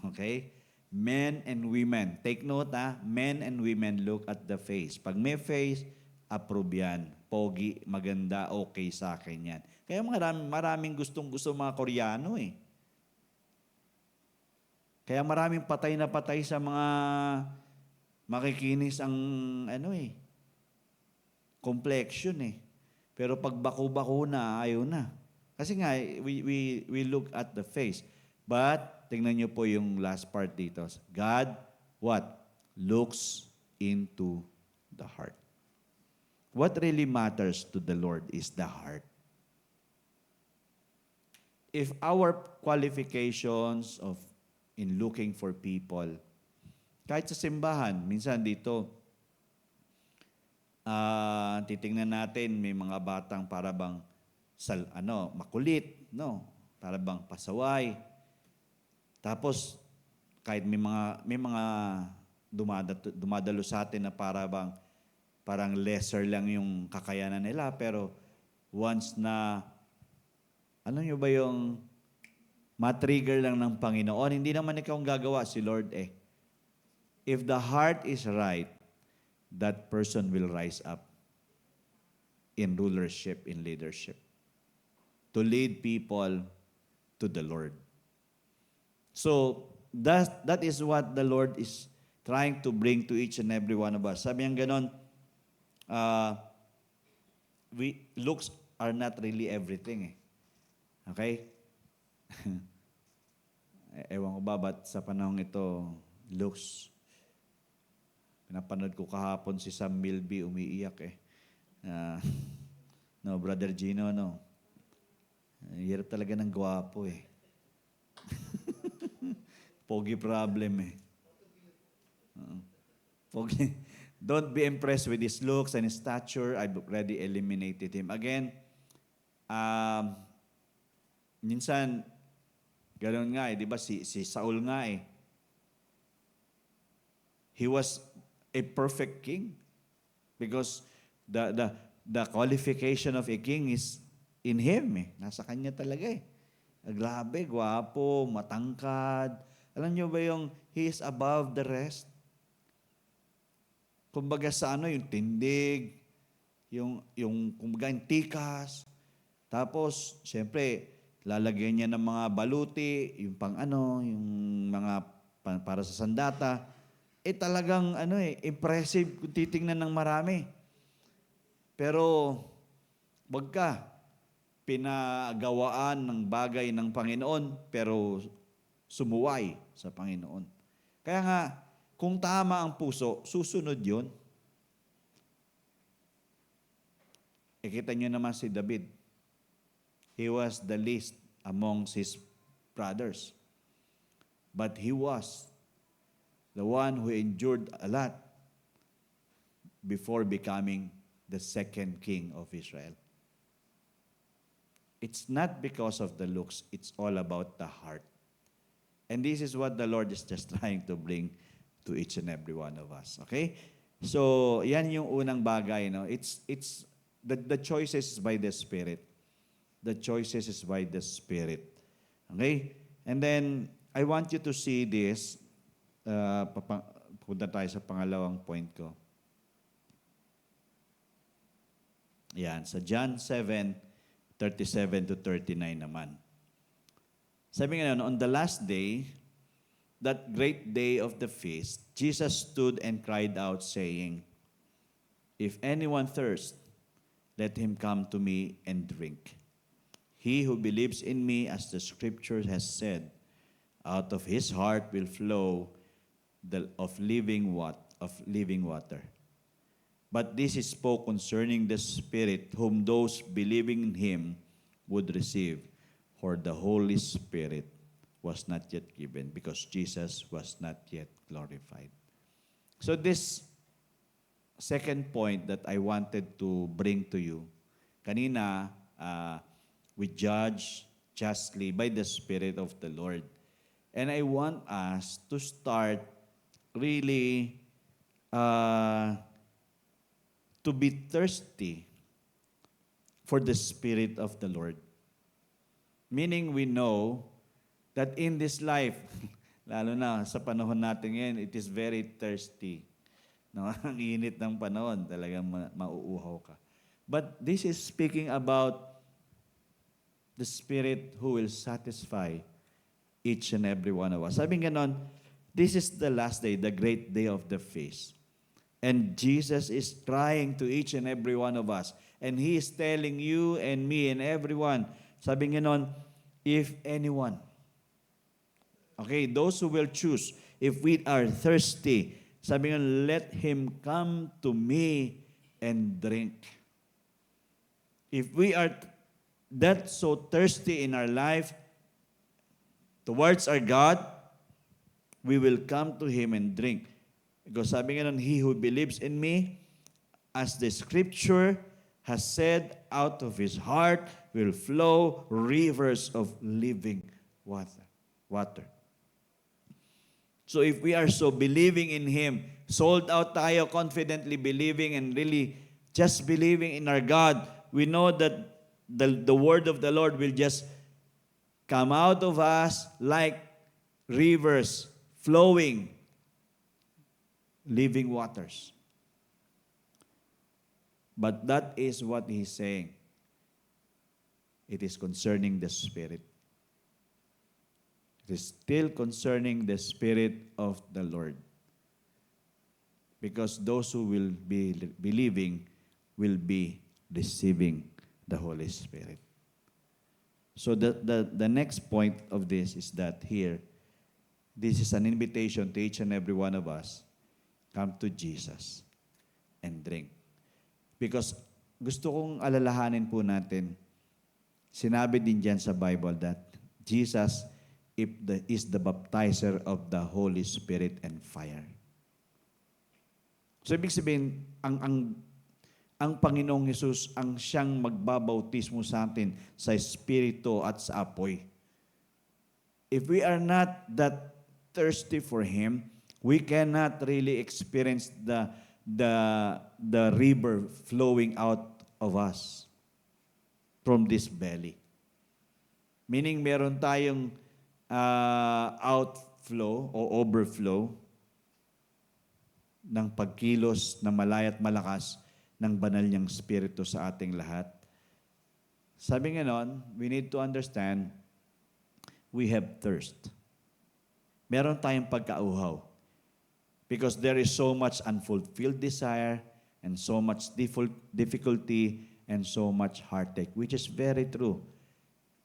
Okay? Men and women. Take note men and women look at the face. Pag may face, approve yan. Pogi, maganda, okay sa akin yan. Kaya maraming gustong-gusto mga Koreano eh. Kaya maraming patay na patay sa mga makikinis ang complexion eh. Pero pag bako-bako na, ayaw na. Kasi nga, we look at the face. But, tingnan niyo po yung last part dito. God, what? Looks into the heart. What really matters to the Lord is the heart. If our qualifications in looking for people, kahit sa simbahan, minsan dito, titingnan natin, may mga batang para bang makulit, no? Para bang pasaway. Tapos, kahit may mga dumadalo sa atin na parang lesser lang yung kakayanan nila, pero once na, alam nyo ba yung matrigger lang ng Panginoon, hindi naman ikaw ang gagawa, si Lord eh. If the heart is right, that person will rise up in rulership, in leadership, to lead people to the Lord. So, that is what the Lord is trying to bring to each and every one of us. Sabi niyang ganon, looks are not really everything eh. Okay? Ewan ko ba, ba't sa panahong ito, looks. Pinapanood ko kahapon si Sam Milby umiiyak eh. No, Brother Gino, no. Hirap talaga ng gwapo eh. Pogi problem eh. Pogi. Don't be impressed with his looks and his stature. I've already eliminated him. Again, minsan, ganoon nga eh, di ba? Si Saul nga eh. He was a perfect king because the qualification of a king is in him eh. Nasa kanya talaga eh. Grabe, gwapo, matangkad. Alam niyo ba yung he is above the rest? Kumbaga sa yung tindig, yung kumbaga yung tikas. Tapos, siyempre, lalagyan niya ng mga baluti, yung yung mga para sa sandata. Talagang impressive kung titingnan ng marami. Pero, wag ka pinagawaan ng bagay ng Panginoon, pero sumuway sa Panginoon. Kaya nga, kung tama ang puso, susunod yun. Kita nyo naman si David. He was the least amongst his brothers. But he was the one who endured a lot before becoming the second king of Israel. It's not because of the looks, it's all about the heart. And this is what the Lord is just trying to bring to each and every one of us. Okay? So, yan yung unang bagay. No? It's the choices is by the Spirit. The choices is by the Spirit. Okay? And then, I want you to see this. Punta tayo sa pangalawang point ko. Yan, sa John 7:37 to 39 naman. Sabi nga on the last day, that great day of the feast, Jesus stood and cried out, saying, "If anyone thirst, let him come to me and drink. He who believes in me, as the scripture has said, out of his heart will flow of living water. But this is spoke concerning the Spirit, whom those believing in him would receive. For the Holy Spirit was not yet given, because Jesus was not yet glorified." So this second point that I wanted to bring to you, kanina, we judge justly by the Spirit of the Lord. And I want us to start really to be thirsty for the Spirit of the Lord. Meaning we know that in this life, lalo na sa panahon natin ngayon, it is very thirsty. No? Ang init ng panahon, talagang mauuhaw ka. But this is speaking about the Spirit who will satisfy each and every one of us. Sabi ganon, this is the last day, the great day of the feast. And Jesus is crying to each and every one of us. And He is telling you and me and everyone, sabi ganon, if anyone, okay, those who will choose, if we are thirsty, sabi ganon, let him come to me and drink. If we are that so thirsty in our life towards our God, we will come to Him and drink. Because sabi nga nun, he who believes in me, as the scripture has said, out of his heart will flow rivers of living water. So if we are so believing in Him, sold out tayo, confidently believing and really just believing in our God, we know that the word of the Lord will just come out of us like rivers flowing, living waters. But that is what He's saying. It is concerning the Spirit. It is still concerning the Spirit of the Lord. Because those who will be believing will be receiving the Holy Spirit. So the next point of this is that here, this is an invitation to each and every one of us. Come to Jesus and drink. Because gusto kong alalahanin po natin, sinabi din dyan sa Bible that Jesus is the baptizer of the Holy Spirit and fire. So ibig sabihin, ang Panginoong Hesus ang siyang magbabautismo sa atin sa Espiritu at sa apoy. If we are not that thirsty for Him, we cannot really experience the river flowing out of us from this belly. Meaning meron tayong outflow o overflow ng pagkilos na malay at malakas ng banal niyang Espiritu sa ating lahat. Sabi nga nun, we need to understand, we have thirst. Meron tayong pagkauhaw. Because there is so much unfulfilled desire and so much difficulty and so much heartache, which is very true.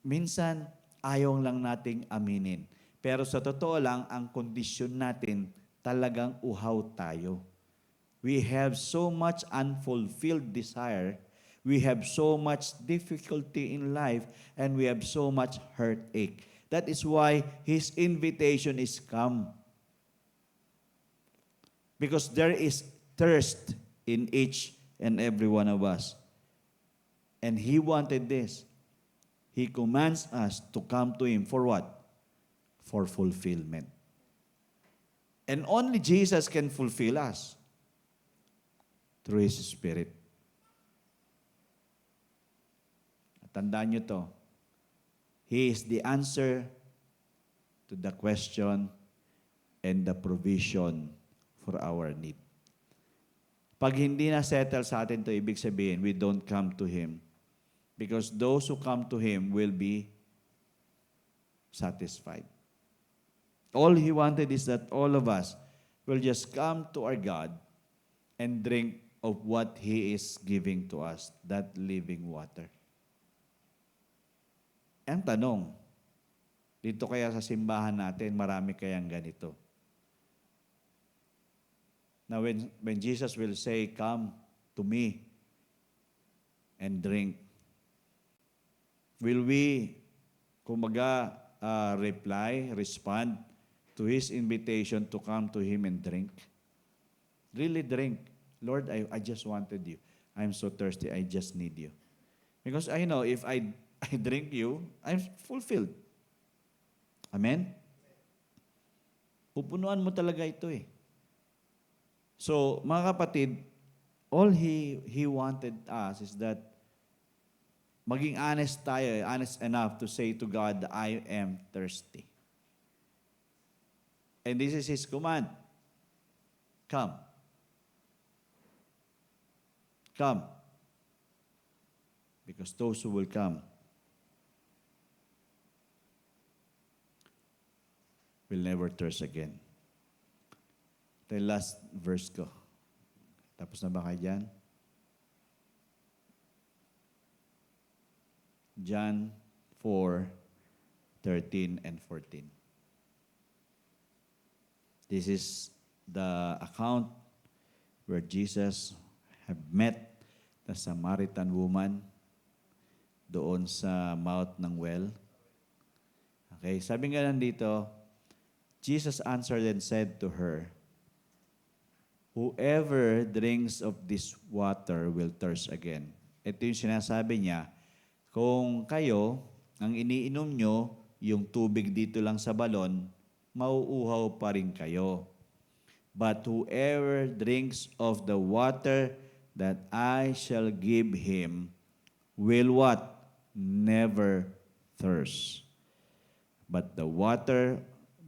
Minsan, ayaw lang nating aminin. Pero sa totoo lang, ang kondisyon natin, talagang uhaw tayo. We have so much unfulfilled desire, we have so much difficulty in life, and we have so much heartache. That is why His invitation is come. Because there is thirst in each and every one of us. And He wanted this. He commands us to come to Him for what? for fulfillment. And only Jesus can fulfill us through His Spirit. At tandaan nyo to, He is the answer to the question and the provision for our need. Pag hindi na settle sa atin to, ibig sabihin, we don't come to Him. Because those who come to Him will be satisfied. All He wanted is that all of us will just come to our God and drink of what He is giving to us, that living water. Ang tanong, dito kaya sa simbahan natin, marami kayang ganito. Now, when Jesus will say, "Come to me and drink," will we, respond to His invitation to come to Him and drink? Really drink. Lord, I just wanted you. I'm so thirsty. I just need you. Because I know if I drink you, I'm fulfilled. Amen? Pupunuan mo talaga ito eh. So, mga kapatid, all He wanted us is that maging honest tayo, honest enough to say to God, I am thirsty. And this is His command. Come. Come. Because those who will come will never thirst again. Ito yung last verse ko. Tapos na ba kayo dyan? John 4:13 and 14. This is the account where Jesus have met the Samaritan woman doon sa mouth ng well. Okay, sabi nga nandito, Jesus answered and said to her, "Whoever drinks of this water will thirst again." Ito yung sinasabi niya, kung kayo, ang iniinom nyo, yung tubig dito lang sa balon, mauuhaw pa rin kayo. But whoever drinks of the water that I shall give him will what? Never thirst. But the water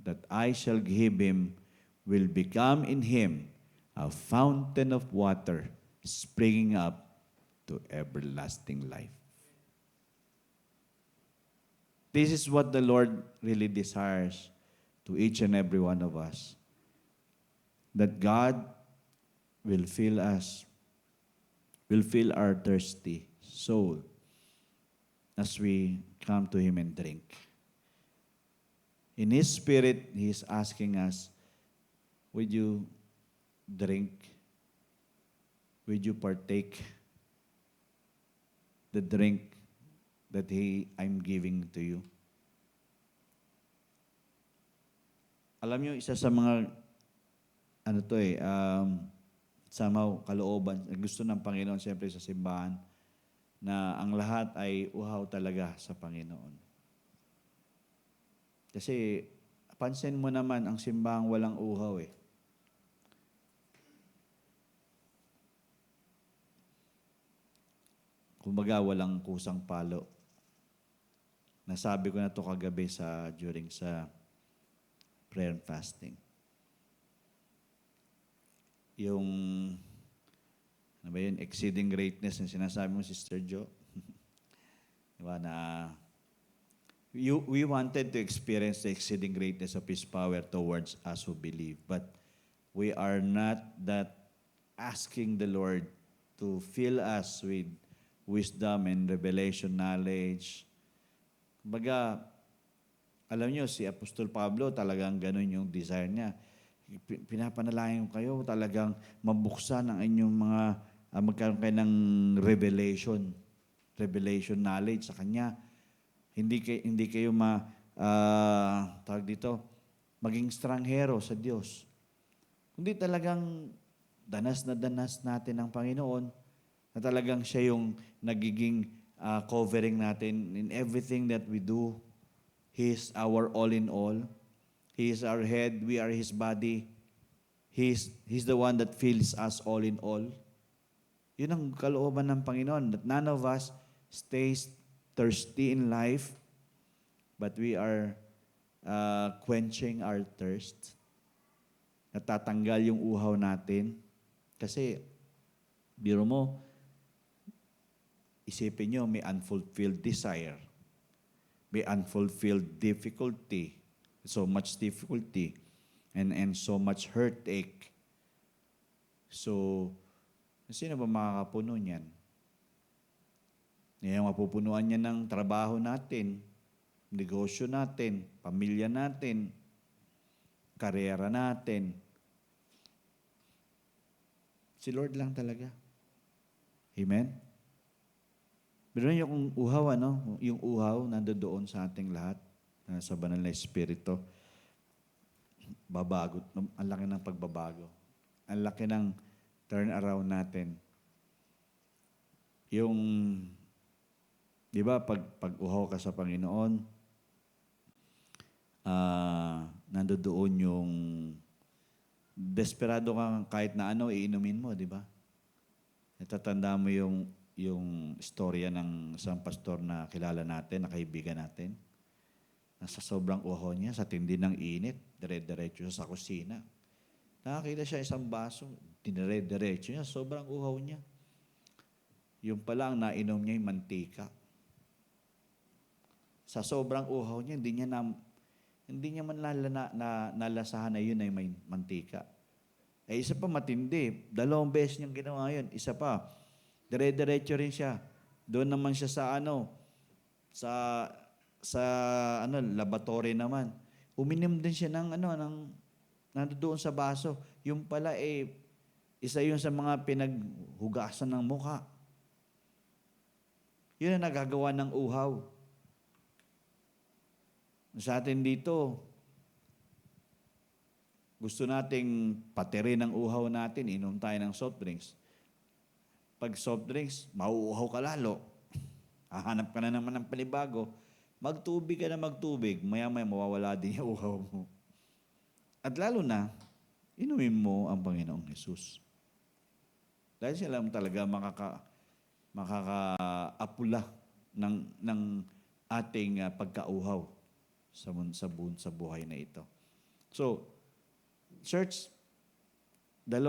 that I shall give him will become in him a fountain of water springing up to everlasting life. This is what the Lord really desires to each and every one of us. That God will fill us, will fill our thirsty soul as we come to Him and drink. In His Spirit, He is asking us, would you drink? Would you partake the drink that I'm giving to you? Alam niyo, isa sa mga, somehow, kalooban, gusto ng Panginoon, siyempre sa simbahan, na ang lahat ay uhaw talaga sa Panginoon. Kasi, pansin mo naman, ang simbahang walang uhaw eh. Kumbaga, walang kusang palo. Nasabi ko na to kagabi during sa prayer and fasting. Yung, ano ba yun, exceeding greatness na sinasabi mo, Sister Jo. Diba na, we wanted to experience the exceeding greatness of His power towards us who believe. But we are not that asking the Lord to fill us with wisdom and revelation knowledge. Kumbaga, alam nyo, si Apostol Pablo talagang ganun yung desire niya. Pinapanalangin ko kayo talagang mabuksan ang inyong mga, magkaroon kayo ng revelation knowledge sa Kanya. Hindi kayo maging stranghero sa Diyos. Kundi talagang danas na danas natin ang Panginoon, na talagang siya yung nagiging covering natin in everything that we do. He is our all in all. He is our head, we are His body. He's the one that fills us all in all. Yun ang kalooban ng Panginoon, that none of us stays thirsty in life, but we are quenching our thirst. Natatanggal yung uhaw natin. Kasi, biro mo, isipin nyo, may unfulfilled desire. May unfulfilled difficulty. So much difficulty. And so much heartache. So, sino ba makakapuno niyan? Yung mapupunuan niya ng trabaho natin, negosyo natin, pamilya natin, karera natin. Si Lord lang talaga. Amen? Pero yung uhaw, yung uhaw nandoon sa ating lahat, sa banal na Espiritu, babago. Ang laki ng pagbabago. Ang laki ng turn around natin. Yung, di ba, pag uhaw ka sa Panginoon, nandoon yung desperado kang kahit na iinumin mo, di ba? Natatanda mo yung istorya ng isang pastor na kilala natin, na kaibigan natin. Nasa sobrang uhaw niya, sa tindi ng init, dire-diretso siya sa kusina. Nakakita siya isang baso, dinire-diretso niya, sobrang uhaw niya. Yung pala ang nainom niya yung mantika. Sa sobrang uhaw niya, hindi niya man nalasahan na yun ay may mantika. Isa pa matindi, 2 beses niyang ginawa yun. Isa pa, dire-diretso rin siya. Doon naman siya sa laboratory naman. Uminom din siya ng nandoon sa baso. Yung pala isa yun sa mga pinaghugasan ng mukha. Yun ang nagagawa ng uhaw. Sa atin dito, gusto nating patirin ang uhaw natin, inom tayo ng soft drinks. Pag soft drinks, mauuhaw ka lalo. Hahanap ka na naman ng panibago. Magtubig ka na magtubig, maya-maya mawawala din yung uhaw mo. At lalo na, inumin mo ang Panginoong Jesus. Dahil siya lang talaga makakaapula ng ating pagkauhaw sa buhay na ito. So, church, 2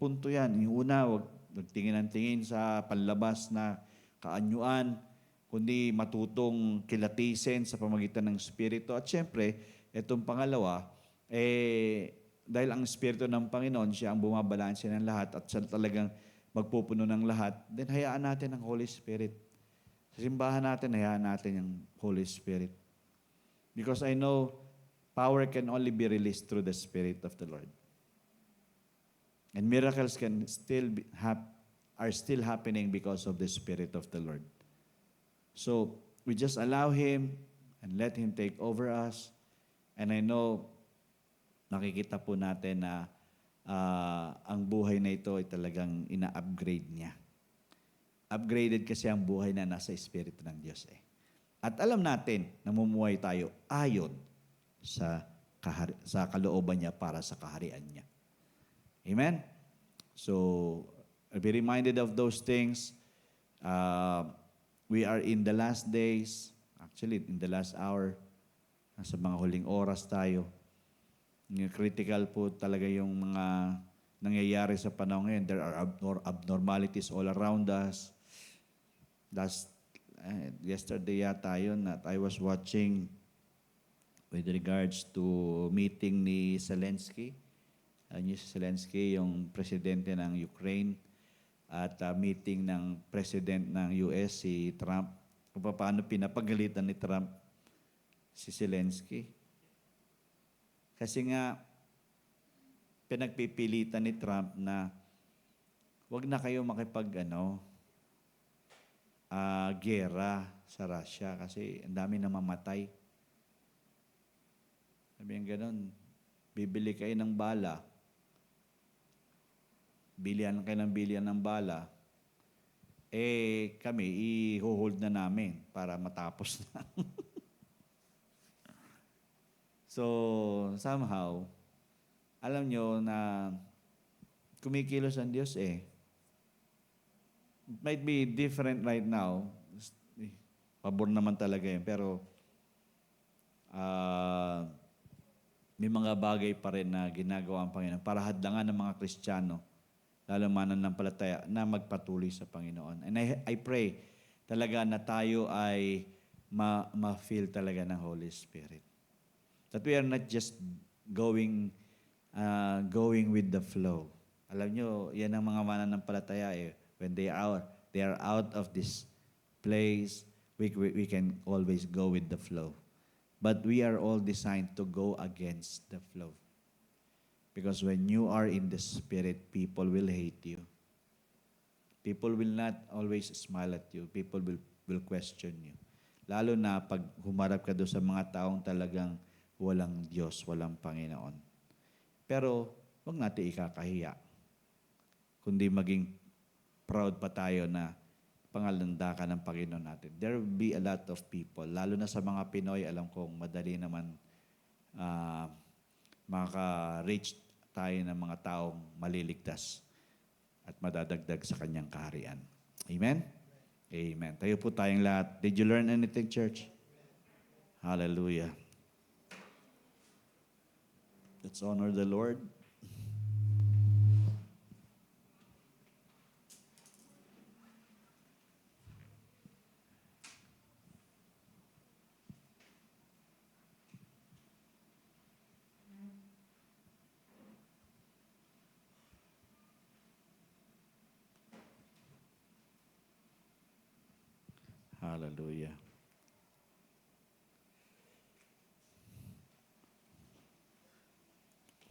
punto yan. Yung una, huwag tingin ng tingin sa panlabas na kaanyuan, kundi matutong kilatisin sa pamagitan ng Espiritu. At syempre, itong pangalawa, dahil ang Espiritu ng Panginoon, siya ang bumabalanse ng lahat at siya talagang magpupuno ng lahat, then hayaan natin ang Holy Spirit. Sa simbahan natin, hayaan natin ang Holy Spirit. Because I know, power can only be released through the Spirit of the Lord. And miracles are still happening because of the Spirit of the Lord. So, we just allow Him and let Him take over us. And I know, nakikita po natin na ang buhay na ito ay talagang ina-upgrade niya. Upgraded kasi ang buhay na nasa Espiritu ng Diyos At alam natin, namumuhay tayo ayon sa kalooban niya para sa kaharian niya. Amen? So, be reminded of those things. We are in the last days, actually in the last hour, nasa mga huling oras tayo. Critical po talaga yung mga nangyayari sa panahon ngayon. There are abnormalities all around us. Yesterday yata yun that I was watching with regards to meeting ni Zelensky. Si Zelensky, yung presidente ng Ukraine, at meeting ng president ng US, si Trump. Kung paano pinapagalitan ni Trump si Zelensky. Kasi nga, pinagpipilitan ni Trump na wag na kayo gera sa Russia kasi ang dami na mamatay. Sabi yung ganun, bibili kayo ng bala, bilihan ng bala, kami, i-hold na namin para matapos na. So, somehow, alam nyo na kumikilos ang Diyos eh. It might be different right now. Pabor naman talaga yun. Pero, may mga bagay pa rin na ginagawa ang Panginoon para hadlangan ng mga Kristiyano, lalo mananampalataya, na magpatuloy sa Panginoon. And I pray talaga na tayo ay ma-feel talaga ng Holy Spirit. That we are not just going with the flow. Alam nyo, yan ang mga mananampalataya eh. When they are out of this place, we can always go with the flow. But we are all designed to go against the flow. Because when you are in the Spirit, people will hate you. People will not always smile at you. People will question you. Lalo na pag humarap ka doon sa mga taong talagang walang Diyos, walang Panginoon. Pero, huwag natin ikakahiya. Kundi maging proud pa tayo na pangalandakan ng Panginoon natin. There will be a lot of people, lalo na sa mga Pinoy, alam kong madali naman maka-reach tayo ng mga taong maliligtas at madadagdag sa kanyang kaharian. Amen? Amen. Tayo po tayong lahat. Did you learn anything, church? Hallelujah. Let's honor the Lord. Hallelujah.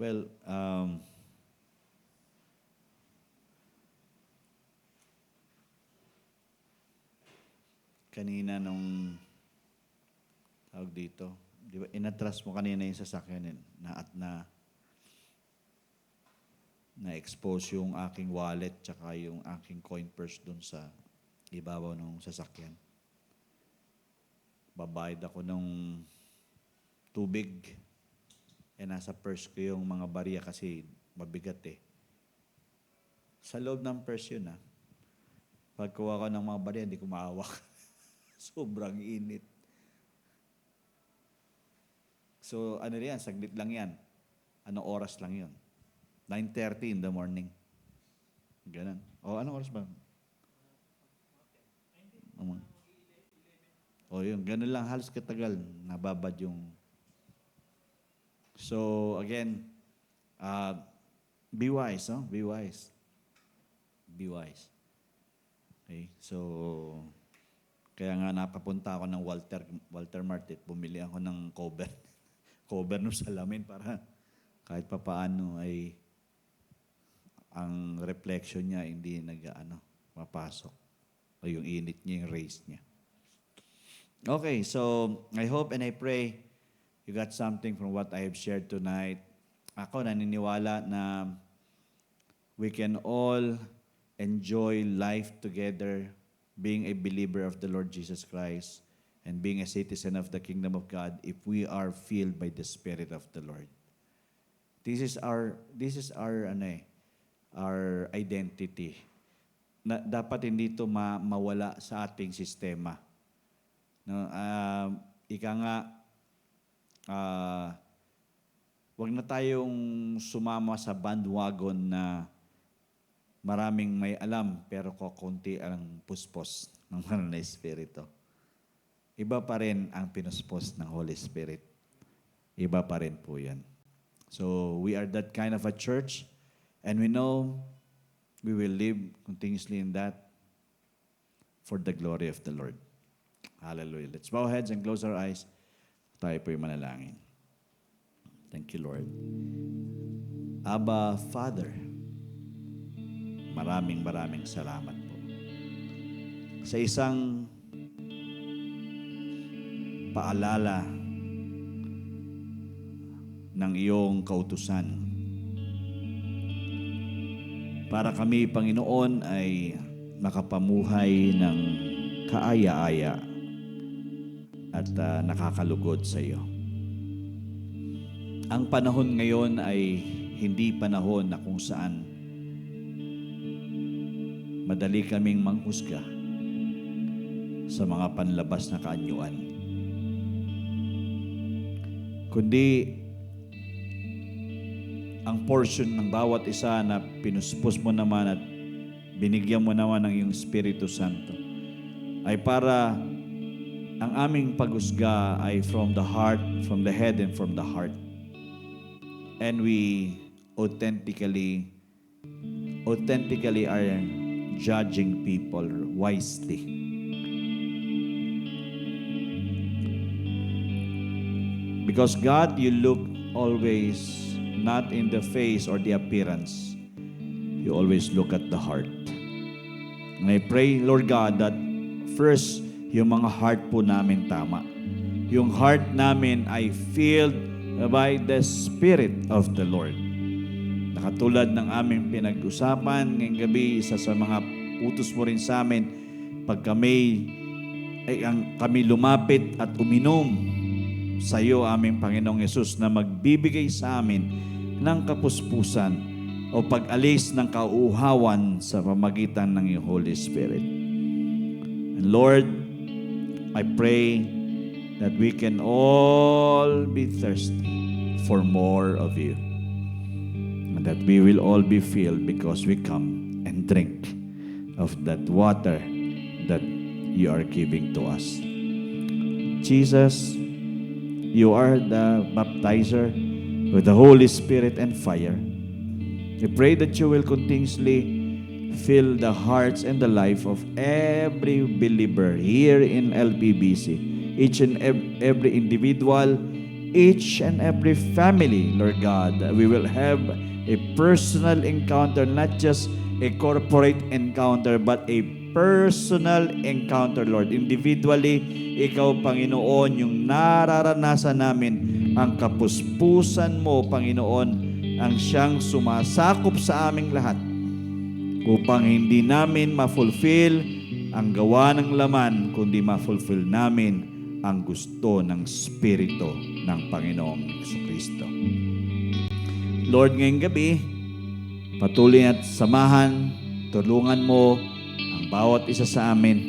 Well, kanina nung tawag dito, di ba, inatras mo kanina yung sasakyan na-expose yung aking wallet tsaka yung aking coin purse dun sa ibabaw ng sasakyan. Babayad ako ng tubig. Nasa purse ko yung mga barya kasi mabigat eh. Sa loob ng purse yun Pagkuha ko ng mga barya, hindi ko maawak. Sobrang init. So, yan? Saglit lang yan. Anong oras lang yun? 9:30 in the morning. Ganun. Anong oras ba? Yun. Ganun lang. Halos katagal. Nababad yung... So, again, be wise, no? Be wise. Be wise. Okay? So, kaya nga napapunta ako ng Walter Martit. Bumili ako ng cover. Cover ng salamin para kahit papaano ay ang reflection niya hindi mapasok. O yung init niya, yung rays niya. Okay, so I hope and I pray you got something from what I have shared tonight. Ako naniniwala na we can all enjoy life together, being a believer of the Lord Jesus Christ and being a citizen of the kingdom of God if we are filled by the Spirit of the Lord. This is our identity. Dapat hindi ito mawala sa ating sistema. No, ika nga, wag na tayong sumama sa bandwagon na maraming may alam pero konti ang puspos ng banal na Espiritu. Iba pa rin ang pinuspos ng Holy Spirit. Iba pa rin po yan. So, we are that kind of a church and we know we will live continuously in that for the glory of the Lord. Hallelujah. Let's bow heads and close our eyes. Tayo po'y manalangin. Thank you, Lord. Abba, Father, maraming salamat po. Sa isang paalala ng iyong kautusan para kami, Panginoon, ay makapamuhay ng kaaya-aya at nakakalugod sa iyo. Ang panahon ngayon ay hindi panahon na kung saan madali kaming manghusga sa mga panlabas na kaanyuan. Kundi ang portion ng bawat isa na pinuspos mo naman at binigyan mo naman ng iyong Espiritu Santo ay para ang aming paghusga ay from the heart, from the head and from the heart. And we authentically are judging people wisely. Because God, you look always not in the face or the appearance. You always look at the heart. And I pray, Lord God, that first, yung mga heart po namin tama. Yung heart namin ay filled by the Spirit of the Lord. Nakatulad ng aming pinag-usapan ngayong gabi, isa sa mga utos mo rin sa amin, pag kami lumapit at uminom sa iyo, aming Panginoong Yesus, na magbibigay sa amin ng kapuspusan o pag-alis ng kauuhawan sa pamagitan ng iyong Holy Spirit. And Lord, I pray that we can all be thirsty for more of you. And that we will all be filled because we come and drink of that water that you are giving to us. Jesus, you are the baptizer with the Holy Spirit and fire. I pray that you will continuously fill the hearts and the life of every believer here in LPBC. Each and every individual, each and every family, Lord God. We will have a personal encounter, not just a corporate encounter, but a personal encounter, Lord. Individually, Ikaw, Panginoon, yung nararanasan namin ang kapuspusan mo, Panginoon, ang siyang sumasakop sa aming lahat upang hindi namin ma-fulfill ang gawa ng laman, kundi ma-fulfill namin ang gusto ng Espiritu ng Panginoong Jesucristo. Lord, ngayong gabi, patuloy at samahan, tulungan mo ang bawat isa sa amin,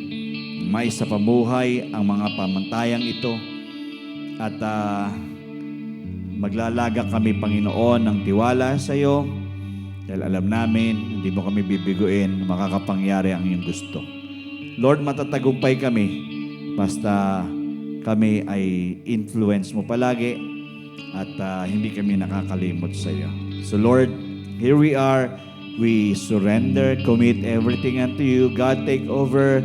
may sa pamuhay ang mga pamantayang ito, at maglalaga kami, Panginoon, ng tiwala sa iyo, dahil alam namin, hindi mo kami bibiguin, makakapangyari ang iyong gusto. Lord, matatagumpay kami, basta kami ay influence mo palagi at hindi kami nakakalimot sa iyo. So Lord, here we are. We surrender, commit everything unto you. God, take over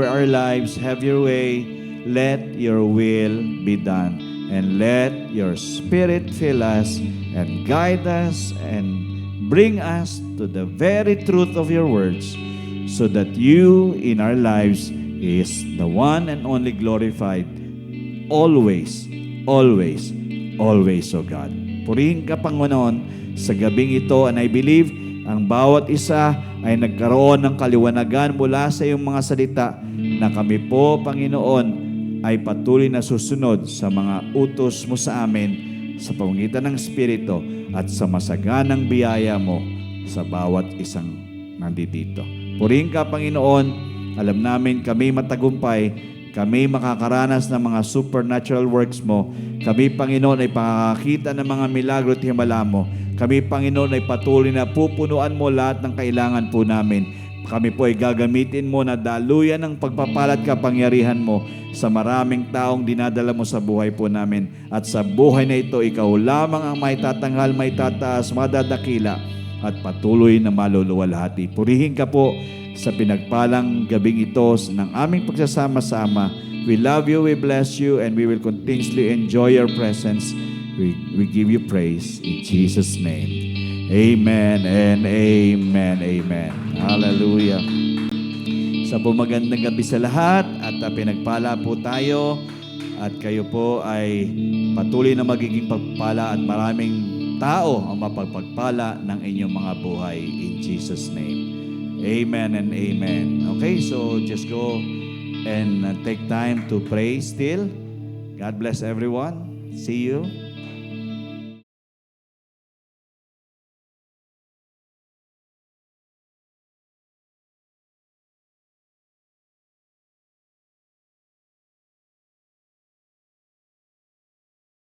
our lives. Have your way. Let your will be done. And let your Spirit fill us and guide us and bring us to the very truth of your words, so that you in our lives is the one and only glorified always, always, always, O God. Purihin ka, Panginoon, sa gabing ito, and I believe ang bawat isa ay nagkaroon ng kaliwanagan mula sa iyong mga salita, na kami po, Panginoon, ay patuloy na susunod sa mga utos mo sa amin sa pamamagitan ng Espiritu at sa masaganang biyaya mo sa bawat isang nandito. Purihin ka, Panginoon. Alam namin kami matagumpay, kami makakaranas ng mga supernatural works mo. Kami, Panginoon, ay pakakakita ng mga milagro at himala mo. Kami, Panginoon, ay patuloy na pupunuan mo lahat ng kailangan po namin. Kami po ay gagamitin mo na daluyan ng pagpapalat kapangyarihan mo sa maraming taong dinadala mo sa buhay po namin. At sa buhay na ito, ikaw lamang ang may tatanghal, may tataas, madadakila, at patuloy na maluluwalhati. Purihin ka po sa pinagpalang gabing ito ng aming pagsasama-sama. We love you, we bless you, and we will continuously enjoy your presence. We give you praise in Jesus' name. Amen and amen. Amen. Hallelujah. Sa po magandang gabi sa lahat, at pinagpala po tayo, at kayo po ay patuloy na magiging pagpala, at maraming tao ang mapagpagpala ng inyong mga buhay in Jesus' name. Amen and amen. Okay, so just go and take time to pray still. God bless everyone. See you.